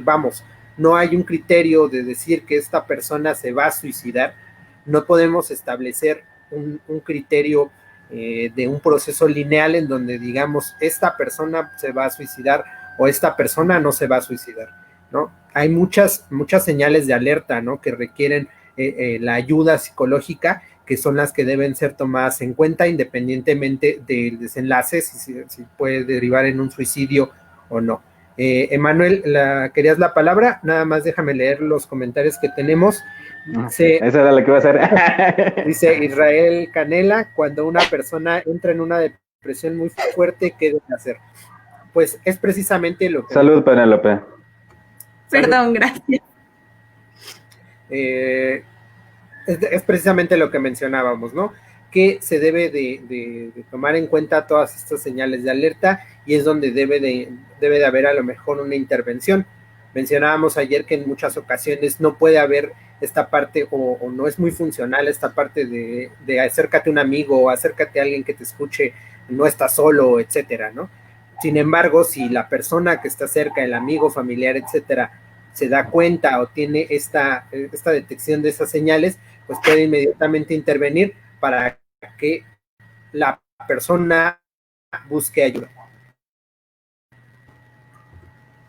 S2: vamos, no hay un criterio de decir que esta persona se va a suicidar. No podemos establecer un criterio de un proceso lineal en donde digamos esta persona se va a suicidar o esta persona no se va a suicidar, ¿no? Hay muchas señales de alerta, ¿no? Que requieren la ayuda psicológica, que son las que deben ser tomadas en cuenta independientemente del desenlace, si puede derivar en un suicidio o no. Emanuel, ¿querías la palabra? Nada más déjame leer los comentarios que tenemos.
S1: Esa era la que iba a hacer.
S2: Dice Israel Canela, cuando una persona entra en una depresión muy fuerte, ¿qué debe hacer? Pues es precisamente lo que...
S1: Salud, Penélope.
S3: Perdón, gracias.
S2: Es precisamente lo que mencionábamos, ¿no? Que se debe de tomar en cuenta todas estas señales de alerta y es donde debe de haber a lo mejor una intervención. Mencionábamos ayer que en muchas ocasiones no puede haber esta parte o no es muy funcional esta parte de acércate a un amigo o acércate a alguien que te escuche, no estás solo, etcétera, ¿no? Sin embargo, si la persona que está cerca, el amigo, familiar, etcétera, se da cuenta o tiene esta detección de esas señales, pues puede inmediatamente intervenir para que la persona busque ayuda.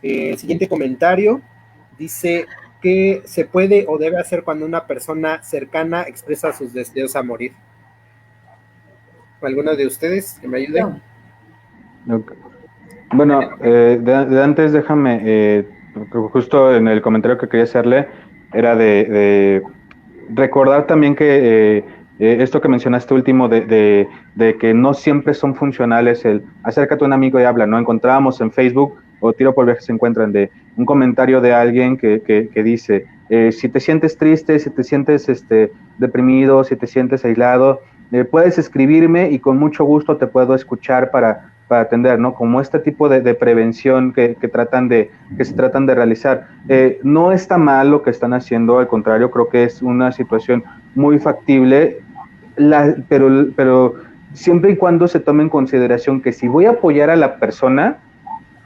S2: El siguiente comentario dice que se puede o debe hacer cuando una persona cercana expresa sus deseos a morir. ¿Alguno de ustedes que me ayude?
S1: Okay. Bueno, de antes déjame, justo en el comentario que quería hacerle, era de recordar también que esto que mencionaste último de que no siempre son funcionales el acércate a un amigo y habla, ¿no? Encontrábamos en Facebook o Tiro por Viaje se encuentran de un comentario de alguien que dice, si te sientes triste, si te sientes deprimido, si te sientes aislado, puedes escribirme y con mucho gusto te puedo escuchar para atender, ¿no? Como este tipo de prevención que se tratan de realizar. No está mal lo que están haciendo, al contrario, creo que es una situación muy factible, pero siempre y cuando se tome en consideración que si voy a apoyar a la persona,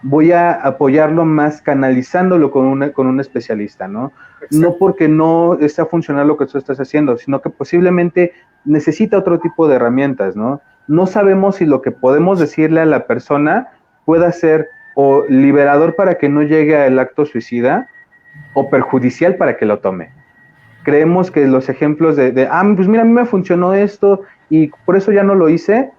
S1: voy a apoyarlo más canalizándolo con un especialista, ¿no? Exacto. No porque no está funcionando lo que tú estás haciendo, sino que posiblemente necesita otro tipo de herramientas, ¿no? No sabemos si lo que podemos decirle a la persona pueda ser o liberador para que no llegue al acto suicida o perjudicial para que lo tome. Creemos que los ejemplos pues mira, a mí me funcionó esto y por eso ya no lo hice,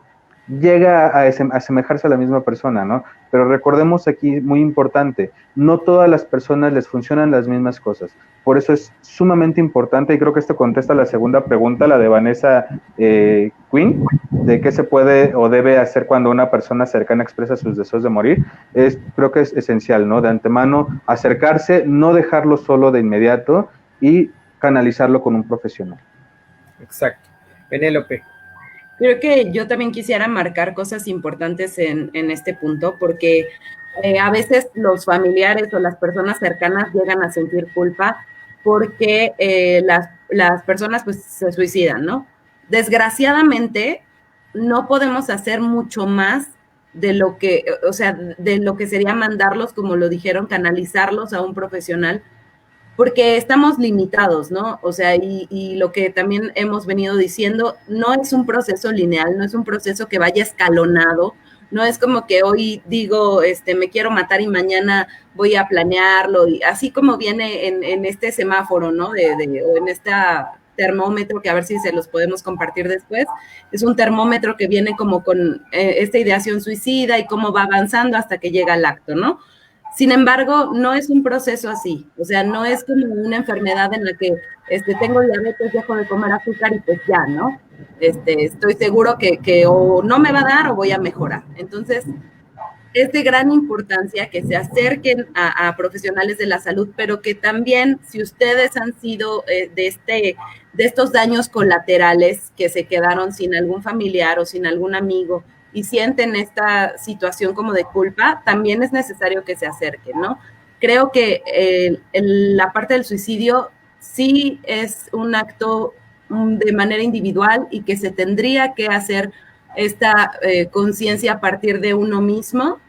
S1: llega a asemejarse a la misma persona, ¿no? Pero recordemos aquí, muy importante, no todas las personas les funcionan las mismas cosas. Por eso es sumamente importante, y creo que esto contesta la segunda pregunta, la de Vanessa Quinn, de qué se puede o debe hacer cuando una persona cercana expresa sus deseos de morir. Creo que es esencial, ¿no? De antemano, acercarse, no dejarlo solo de inmediato y canalizarlo con un profesional.
S2: Exacto. Penélope.
S3: Creo que yo también quisiera marcar cosas importantes en este punto, porque a veces los familiares o las personas cercanas llegan a sentir culpa porque las personas pues se suicidan, ¿no? Desgraciadamente, no podemos hacer mucho más de lo que, o sea, de lo que sería mandarlos, como lo dijeron, canalizarlos a un profesional, porque estamos limitados, ¿no? O sea, y lo que también hemos venido diciendo, no es un proceso lineal, no es un proceso que vaya escalonado, No es como que hoy digo, me quiero matar y mañana voy a planearlo, y así como viene en este semáforo, ¿no? O en esta termómetro, que a ver si se los podemos compartir después, es un termómetro que viene como con esta ideación suicida y cómo va avanzando hasta que llega al acto, ¿no? Sin embargo, no es un proceso así, o sea, no es como una enfermedad en la que tengo diabetes, dejo de comer azúcar y pues ya, ¿no? Estoy seguro que o no me va a dar o voy a mejorar. Entonces, es de gran importancia que se acerquen a profesionales de la salud, pero que también, si ustedes han sido de estos daños colaterales que se quedaron sin algún familiar o sin algún amigo y sienten esta situación como de culpa, también es necesario que se acerquen, ¿no? Creo que la parte del suicidio sí es un acto de manera individual y que se tendría que hacer esta conciencia a partir de uno mismo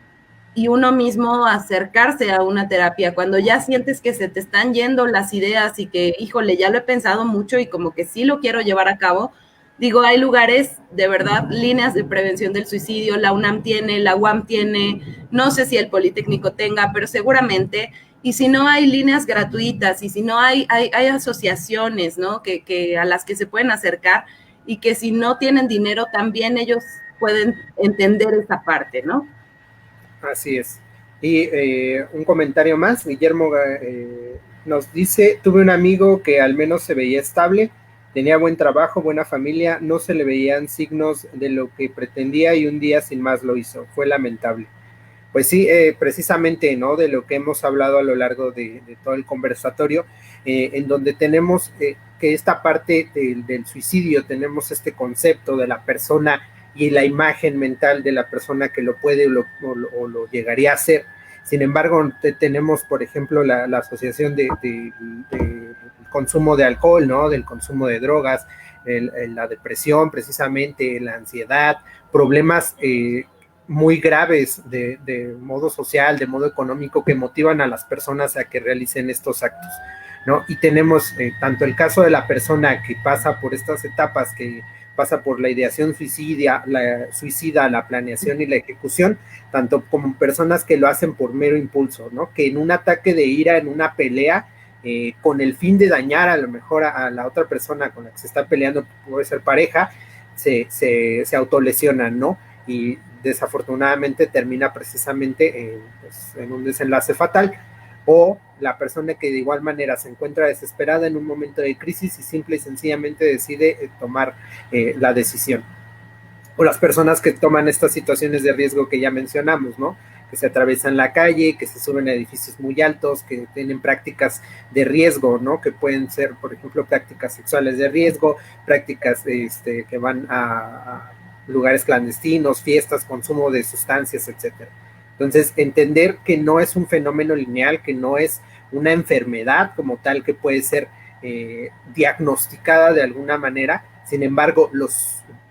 S3: y uno mismo acercarse a una terapia. Cuando ya sientes que se te están yendo las ideas y que, híjole, ya lo he pensado mucho y como que sí lo quiero llevar a cabo, digo, hay lugares, de verdad, líneas de prevención del suicidio, la UNAM tiene, la UAM tiene, no sé si el Politécnico tenga, pero seguramente, y si no hay líneas gratuitas, y si no hay asociaciones, ¿no? Que a las que se pueden acercar, y que si no tienen dinero, también ellos pueden entender esa parte, ¿no?
S2: Así es. Y un comentario más, Guillermo nos dice, tuve un amigo que al menos se veía estable, tenía buen trabajo, buena familia, no se le veían signos de lo que pretendía y un día sin más lo hizo, fue lamentable. Pues sí, precisamente, ¿no? De lo que hemos hablado a lo largo de todo el conversatorio, en donde tenemos que esta parte del suicidio, tenemos este concepto de la persona y la imagen mental de la persona que lo puede o lo llegaría a hacer. Sin embargo, tenemos, por ejemplo, la asociación de consumo de alcohol, ¿no? Del consumo de drogas, la depresión, precisamente, la ansiedad, problemas muy graves de modo social, de modo económico, que motivan a las personas a que realicen estos actos, ¿no? Y tenemos tanto el caso de la persona que pasa por estas etapas, que pasa por la ideación suicida, la planeación y la ejecución, tanto como personas que lo hacen por mero impulso, ¿no? Que en un ataque de ira, en una pelea, con el fin de dañar a lo mejor a la otra persona con la que se está peleando, puede ser pareja, se autolesionan, ¿no? Y desafortunadamente termina precisamente pues, en un desenlace fatal, o la persona que de igual manera se encuentra desesperada en un momento de crisis y simple y sencillamente decide tomar la decisión. O las personas que toman estas situaciones de riesgo que ya mencionamos, ¿no? Que se atraviesan la calle, que se suben a edificios muy altos, que tienen prácticas de riesgo, ¿no? Que pueden ser, por ejemplo, prácticas sexuales de riesgo, prácticas que van a lugares clandestinos, fiestas, consumo de sustancias, etcétera. Entonces, entender que no es un fenómeno lineal, que no es una enfermedad como tal que puede ser diagnosticada de alguna manera. Sin embargo,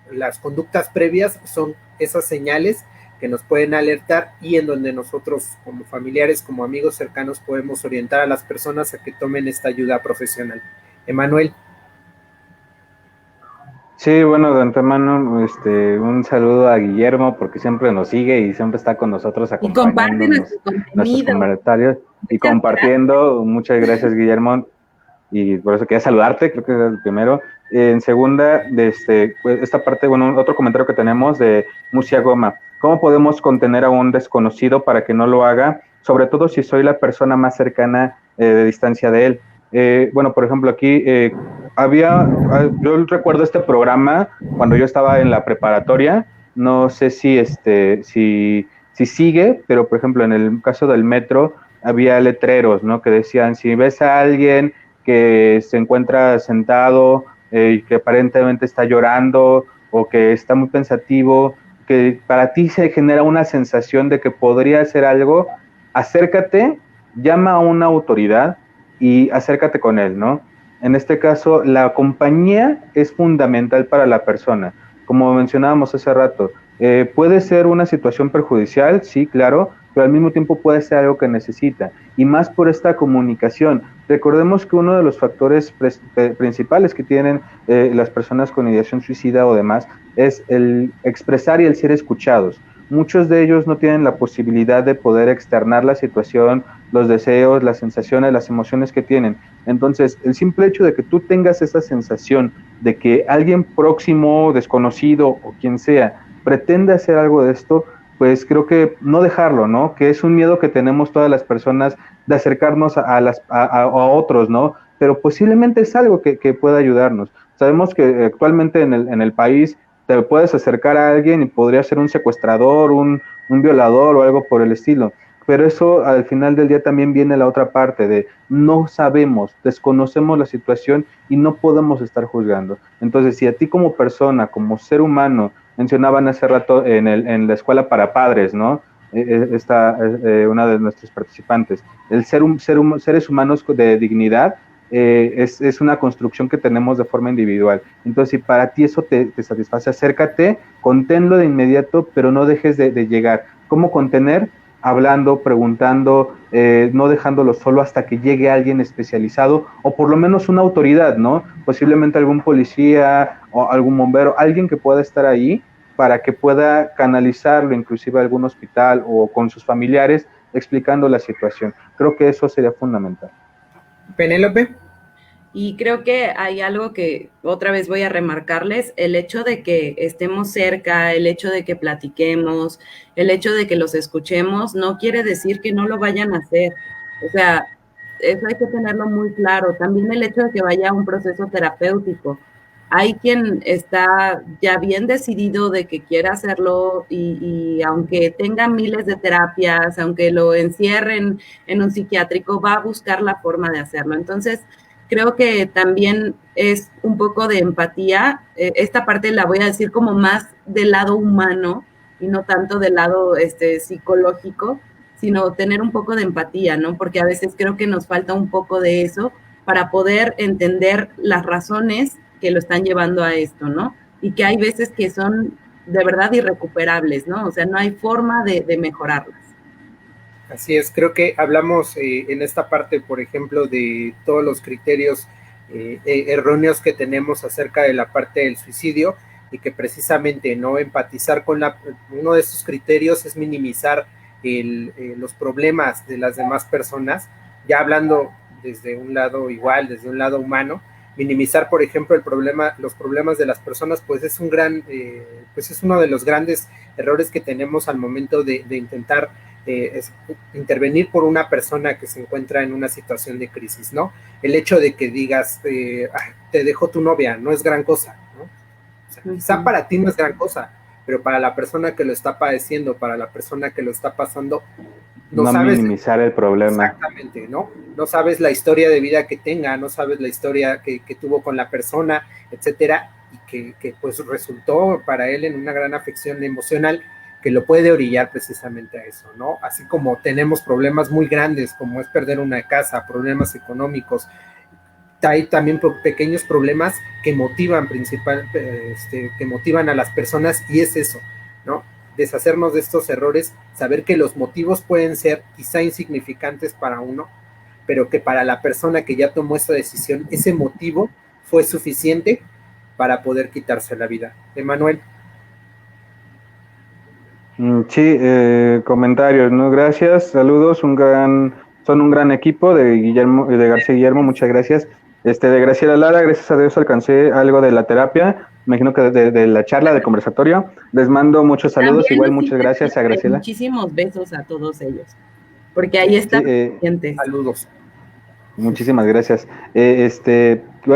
S2: las conductas previas son esas señales que nos pueden alertar y en donde nosotros como familiares, como amigos cercanos, podemos orientar a las personas a que tomen esta ayuda profesional. Emanuel.
S1: Sí, bueno, de antemano, un saludo a Guillermo porque siempre nos sigue y siempre está con nosotros acompañándonos nuestros comentarios y compartiendo. Muchas gracias, Guillermo, y por eso quería saludarte, creo que es el primero. En segunda, pues esta parte, bueno, otro comentario que tenemos de Murcia Goma. ¿Cómo podemos contener a un desconocido para que no lo haga? Sobre todo si soy la persona más cercana de distancia de él. Bueno, por ejemplo, aquí yo recuerdo este programa cuando yo estaba en la preparatoria, no sé si sigue, pero por ejemplo en el caso del metro había letreros, ¿no? Que decían, si ves a alguien que se encuentra sentado y que aparentemente está llorando o que está muy pensativo, que para ti se genera una sensación de que podría hacer algo, acércate, llama a una autoridad y acércate con él, ¿no? En este caso, la compañía es fundamental para la persona. Como mencionábamos hace rato, puede ser una situación perjudicial, sí, claro, pero al mismo tiempo puede ser algo que necesita. Y más por esta comunicación. Recordemos que uno de los factores principales que tienen las personas con ideación suicida o demás es el expresar y el ser escuchados. muchos de ellos no tienen la posibilidad de poder externar la situación, los deseos, las sensaciones, las emociones que tienen. Entonces, el simple hecho de que tú tengas esa sensación de que alguien próximo, desconocido o quien sea, pretende hacer algo de esto, pues creo que no dejarlo, ¿no? Que es un miedo que tenemos todas las personas de acercarnos a otros, ¿no? Pero posiblemente es algo que pueda ayudarnos. Sabemos que actualmente en el país te puedes acercar a alguien y podría ser un secuestrador, un violador o algo por el estilo. Pero eso al final del día también viene la otra parte de no sabemos, desconocemos la situación y no podemos estar juzgando. Entonces, si a ti como persona, como ser humano, mencionaban hace rato en la escuela para padres, ¿no? Una de nuestros participantes, el seres humanos de dignidad es una construcción que tenemos de forma individual. Entonces, si para ti eso te satisface, acércate, conténlo de inmediato, pero no dejes de llegar. ¿Cómo contener? Hablando, preguntando, no dejándolo solo hasta que llegue alguien especializado o por lo menos una autoridad, ¿no? Posiblemente algún policía o algún bombero, alguien que pueda estar ahí para que pueda canalizarlo, inclusive a algún hospital o con sus familiares, explicando la situación. Creo que eso sería fundamental.
S2: Penélope.
S3: Y creo que hay algo que otra vez voy a remarcarles, el hecho de que estemos cerca, el hecho de que platiquemos, el hecho de que los escuchemos, no quiere decir que no lo vayan a hacer. O sea, eso hay que tenerlo muy claro. También el hecho de que vaya a un proceso terapéutico. Hay quien está ya bien decidido de que quiere hacerlo y aunque tenga miles de terapias, aunque lo encierren en un psiquiátrico, va a buscar la forma de hacerlo. Entonces, creo que también es un poco de empatía. Esta parte la voy a decir como más del lado humano y no tanto del lado psicológico, sino tener un poco de empatía, ¿no? Porque a veces creo que nos falta un poco de eso para poder entender las razones que lo están llevando a esto, ¿no? Y que hay veces que son de verdad irrecuperables, ¿no? O sea, no hay forma de mejorarlas.
S2: Así es, creo que hablamos en esta parte, por ejemplo, de todos los criterios erróneos que tenemos acerca de la parte del suicidio y que precisamente no empatizar con uno de estos criterios es minimizar los problemas de las demás personas, ya hablando desde un lado igual, desde un lado humano, minimizar, por ejemplo, los problemas de las personas, pues es pues es uno de los grandes errores que tenemos al momento de intentar intervenir por una persona que se encuentra en una situación de crisis, ¿no? El hecho de que digas, te dejó tu novia, no es gran cosa, ¿no? O sea, quizá para ti no es gran cosa, pero para la persona que lo está padeciendo, para la persona que lo está pasando,
S1: no sabes minimizar el problema.
S2: Exactamente, ¿no? No sabes la historia de vida que tenga, no sabes la historia que tuvo con la persona, etcétera, y que pues resultó para él en una gran afección emocional que lo puede orillar precisamente a eso, ¿no? Así como tenemos problemas muy grandes, como es perder una casa, problemas económicos, hay también pequeños problemas que motivan que motivan a las personas, y es eso, ¿no? Deshacernos de estos errores, saber que los motivos pueden ser quizá insignificantes para uno, pero que para la persona que ya tomó esta decisión, ese motivo fue suficiente para poder quitarse la vida. Emanuel.
S1: Sí, comentarios, ¿no? Gracias, saludos, son un gran equipo de García Guillermo, muchas gracias. De Graciela Lara, gracias a Dios alcancé algo de la terapia, me imagino que de la charla de conversatorio. Les mando muchos saludos, también igual muchas gracias a Graciela.
S3: Muchísimos besos a todos ellos, porque ahí están
S2: sí, saludos.
S1: Muchísimas gracias.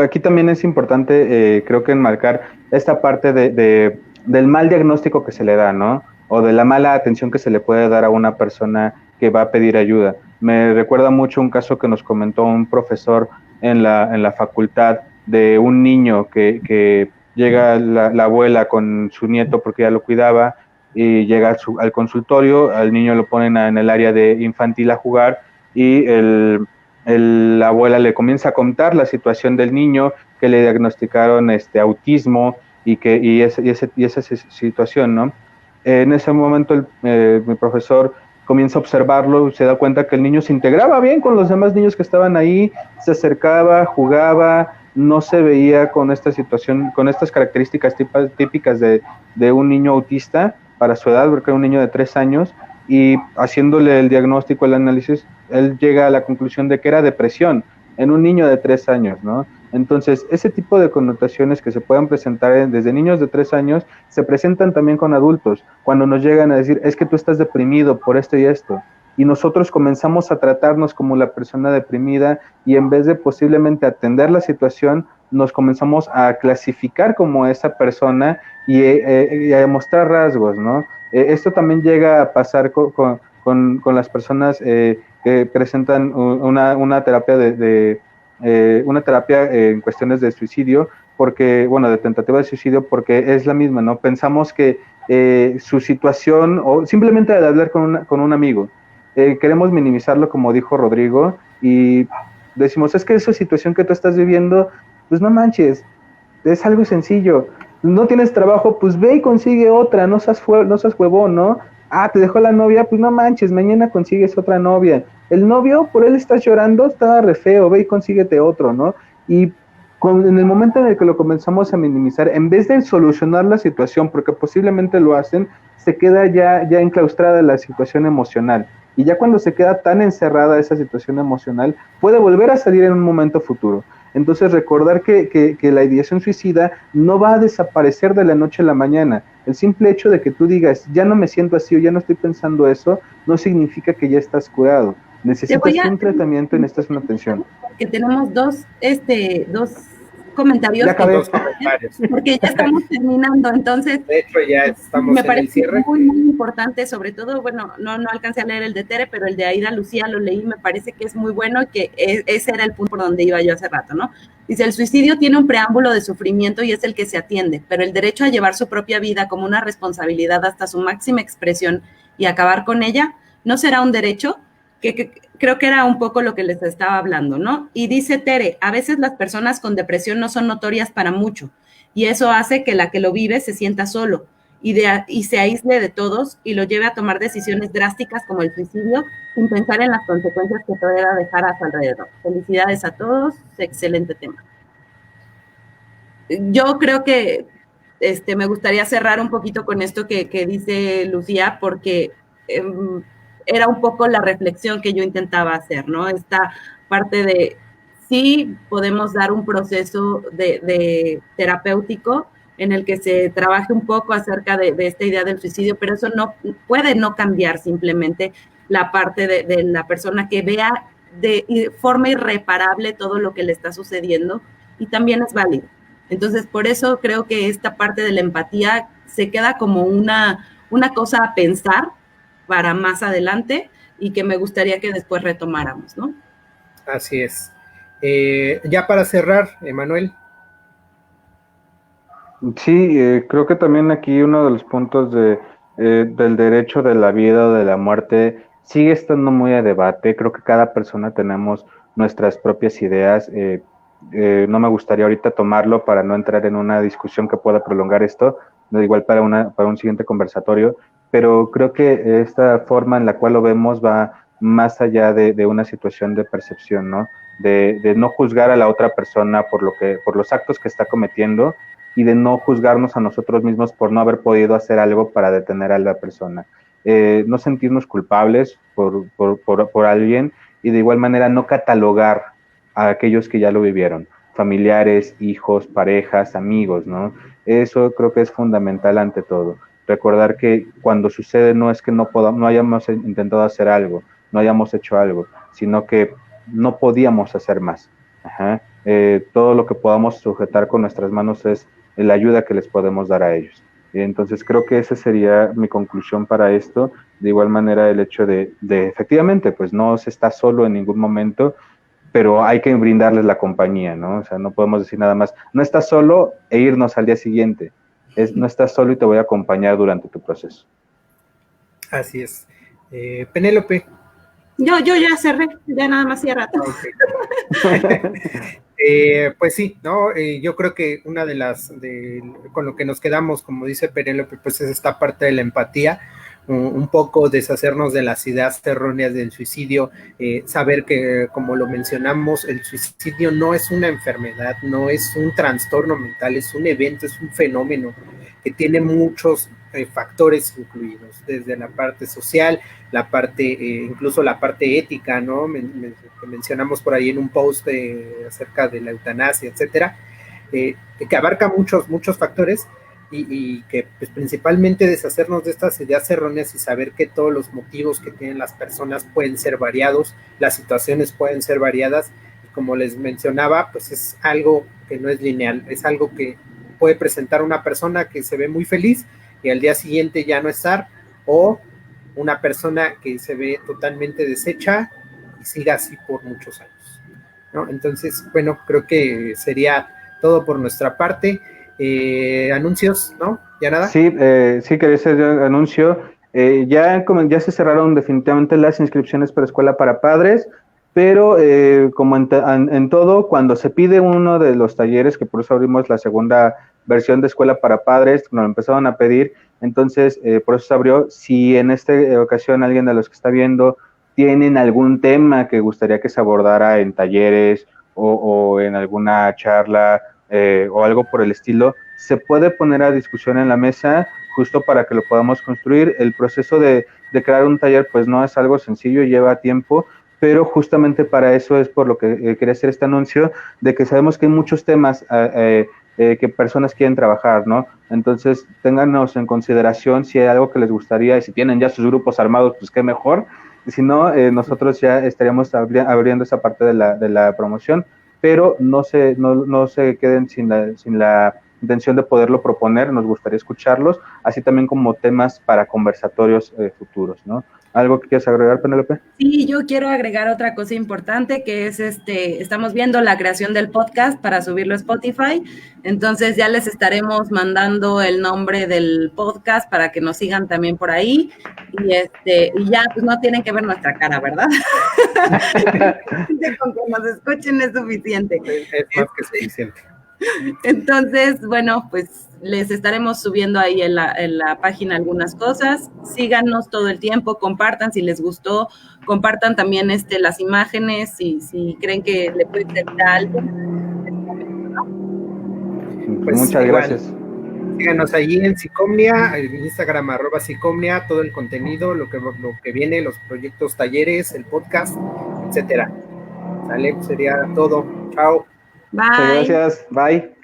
S1: Aquí también es importante, creo que enmarcar esta parte del mal diagnóstico que se le da, ¿no? O de la mala atención que se le puede dar a una persona que va a pedir ayuda. Me recuerda mucho un caso que nos comentó un profesor en la facultad de un niño que llega la abuela con su nieto porque ya lo cuidaba y llega al consultorio, al niño lo ponen en el área de infantil a jugar y la abuela le comienza a contar la situación del niño, que le diagnosticaron autismo y esa situación, ¿no? En ese momento mi profesor comienza a observarlo, se da cuenta que el niño se integraba bien con los demás niños que estaban ahí, se acercaba, jugaba, no se veía con esta situación, con estas características típicas de un niño autista. para su edad, porque era un niño de 3 años, y haciéndole el diagnóstico, el análisis, él llega a la conclusión de que era depresión en un niño de 3 años, ¿no? Entonces, ese tipo de connotaciones que se puedan presentar desde niños de 3 años, se presentan también con adultos, cuando nos llegan a decir, es que tú estás deprimido por esto y esto, y nosotros comenzamos a tratarnos como la persona deprimida, y en vez de posiblemente atender la situación, nos comenzamos a clasificar como esa persona y a mostrar rasgos, ¿no? Esto también llega a pasar con las personas que presentan una terapia una terapia en cuestiones de suicidio, porque, bueno, de tentativa de suicidio, porque es la misma, ¿no? Pensamos que su situación, o simplemente de hablar con un amigo, queremos minimizarlo, como dijo Rodrigo, y decimos, es que esa situación que tú estás viviendo, pues no manches, es algo sencillo. No tienes trabajo, pues ve y consigue otra, no seas huevón, ¿no? Ah, te dejó la novia, pues no manches, mañana consigues otra novia. El novio, por él estás llorando, está re feo, ve y consíguete otro, ¿no? Y en el momento en el que lo comenzamos a minimizar, en vez de solucionar la situación, porque posiblemente lo hacen, se queda ya enclaustrada la situación emocional. Y ya cuando se queda tan encerrada esa situación emocional, puede volver a salir en un momento futuro. Entonces, recordar que la ideación suicida no va a desaparecer de la noche a la mañana. El simple hecho de que tú digas, ya no me siento así o ya no estoy pensando eso, no significa que ya estás curado. Necesitas un tratamiento y necesitas una atención.
S3: Que tenemos dos comentarios.
S1: Ya acabé.
S2: Dos comentarios.
S3: Porque ya estamos terminando, entonces.
S2: De hecho, ya estamos
S3: en el cierre. Me parece muy importante, sobre todo, bueno, no alcancé a leer el de Tere, pero el de Aida Lucía lo leí, me parece que es muy bueno y que ese era el punto por donde iba yo hace rato, ¿no? Dice, el suicidio tiene un preámbulo de sufrimiento y es el que se atiende, pero el derecho a llevar su propia vida como una responsabilidad hasta su máxima expresión y acabar con ella, no será un derecho, que creo que era un poco lo que les estaba hablando, ¿no? Y dice Tere, a veces las personas con depresión no son notorias para mucho, y eso hace que la que lo vive se sienta solo y se aísle de todos y lo lleve a tomar decisiones drásticas como el suicidio sin pensar en las consecuencias que pueda dejar a su alrededor. Felicidades a todos, excelente tema. Yo creo que me gustaría cerrar un poquito con esto que dice Lucía, porque era un poco la reflexión que yo intentaba hacer, ¿no? Esta parte de sí podemos dar un proceso de terapéutico en el que se trabaje un poco acerca de esta idea del suicidio, pero eso no puede no cambiar simplemente la parte de la persona que vea de forma irreparable todo lo que le está sucediendo, y también es válido. Entonces, por eso creo que esta parte de la empatía se queda como una cosa a pensar para más adelante y que me gustaría que después retomáramos, ¿no?
S2: Así es. Ya para cerrar, Emanuel.
S1: Sí, creo que también aquí uno de los puntos del derecho de la vida o de la muerte sigue estando muy a debate. Creo que cada persona tenemos nuestras propias ideas. No me gustaría ahorita tomarlo para no entrar en una discusión que pueda prolongar esto, igual para un siguiente conversatorio, pero creo que esta forma en la cual lo vemos va más allá de una situación de percepción, ¿no? De no juzgar a la otra persona por los actos que está cometiendo, y de no juzgarnos a nosotros mismos por no haber podido hacer algo para detener a la persona. No sentirnos culpables por alguien, y de igual manera no catalogar a aquellos que ya lo vivieron, familiares, hijos, parejas, amigos, ¿no? Eso creo que es fundamental ante todo. Recordar que cuando sucede no es que no hayamos intentado hacer algo, no hayamos hecho algo, sino que no podíamos hacer más. Ajá. Todo lo que podamos sujetar con nuestras manos es la ayuda que les podemos dar a ellos. Entonces creo que esa sería mi conclusión para esto. De igual manera, el hecho de efectivamente, pues no se está solo en ningún momento, pero hay que brindarles la compañía, ¿no? O sea, no podemos decir nada más, no estás solo e irnos al día siguiente. No estás solo y te voy a acompañar durante tu proceso.
S2: Así es. Penélope.
S3: Yo ya cerré, ya nada más cierra.
S2: Okay. Pues sí, ¿no? Yo creo que una de con lo que nos quedamos, como dice Penélope, pues es esta parte de la empatía, un poco deshacernos de las ideas erróneas del suicidio, saber que, como lo mencionamos, el suicidio no es una enfermedad, no es un trastorno mental, es un evento, es un fenómeno que tiene muchos factores incluidos, desde la parte social, la parte, incluso la parte ética, ¿no? Que mencionamos por ahí en un post acerca de la eutanasia, etcétera, que abarca muchos factores y que pues, principalmente deshacernos de estas ideas erróneas y saber que todos los motivos que tienen las personas pueden ser variados, las situaciones pueden ser variadas, y como les mencionaba, pues es algo que no es lineal, es algo que puede presentar una persona que se ve muy feliz y al día siguiente ya no estar, o una persona que se ve totalmente deshecha y siga así por muchos años, ¿no? Entonces, bueno, creo que sería todo por nuestra parte. Anuncios, ¿no? ¿Ya nada?
S1: Sí, sí, quería hacer anuncio. Ya se cerraron definitivamente las inscripciones para Escuela para Padres, pero como en todo, cuando se pide uno de los talleres, que por eso abrimos la segunda versión de Escuela para Padres, nos lo empezaron a pedir, entonces por eso se abrió. Si en esta ocasión alguien de los que está viendo tienen algún tema que gustaría que se abordara en talleres o en alguna charla o algo por el estilo, se puede poner a discusión en la mesa justo para que lo podamos construir. El proceso de crear un taller pues no es algo sencillo, lleva tiempo, pero justamente para eso es por lo que quería hacer este anuncio, de que sabemos que hay muchos temas que personas quieren trabajar, ¿no? Entonces, ténganos en consideración si hay algo que les gustaría, y si tienen ya sus grupos armados, pues qué mejor. Y si no, nosotros ya estaríamos abriendo esa parte de la promoción, pero no se queden sin la intención de poderlo proponer, nos gustaría escucharlos, así también como temas para conversatorios futuros, ¿no? ¿Algo que quieras agregar, Penélope?
S3: Sí, yo quiero agregar otra cosa importante, que es estamos viendo la creación del podcast para subirlo a Spotify, entonces ya les estaremos mandando el nombre del podcast para que nos sigan también por ahí, y ya pues no tienen que ver nuestra cara, ¿verdad? Con que nos escuchen es suficiente.
S2: Es más que suficiente.
S3: Entonces, bueno, pues les estaremos subiendo ahí en la página algunas cosas. Síganos todo el tiempo, compartan si les gustó, compartan también las imágenes si creen que le puede servir a alguien.
S1: Pues muchas gracias.
S2: Síganos allí en Psicomnia, en Instagram @Psicomnia, todo el contenido, lo que viene, los proyectos, talleres, el podcast, etcétera. ¿Sale? Sería todo. Chao.
S3: Bye.
S1: Muchas gracias. Bye.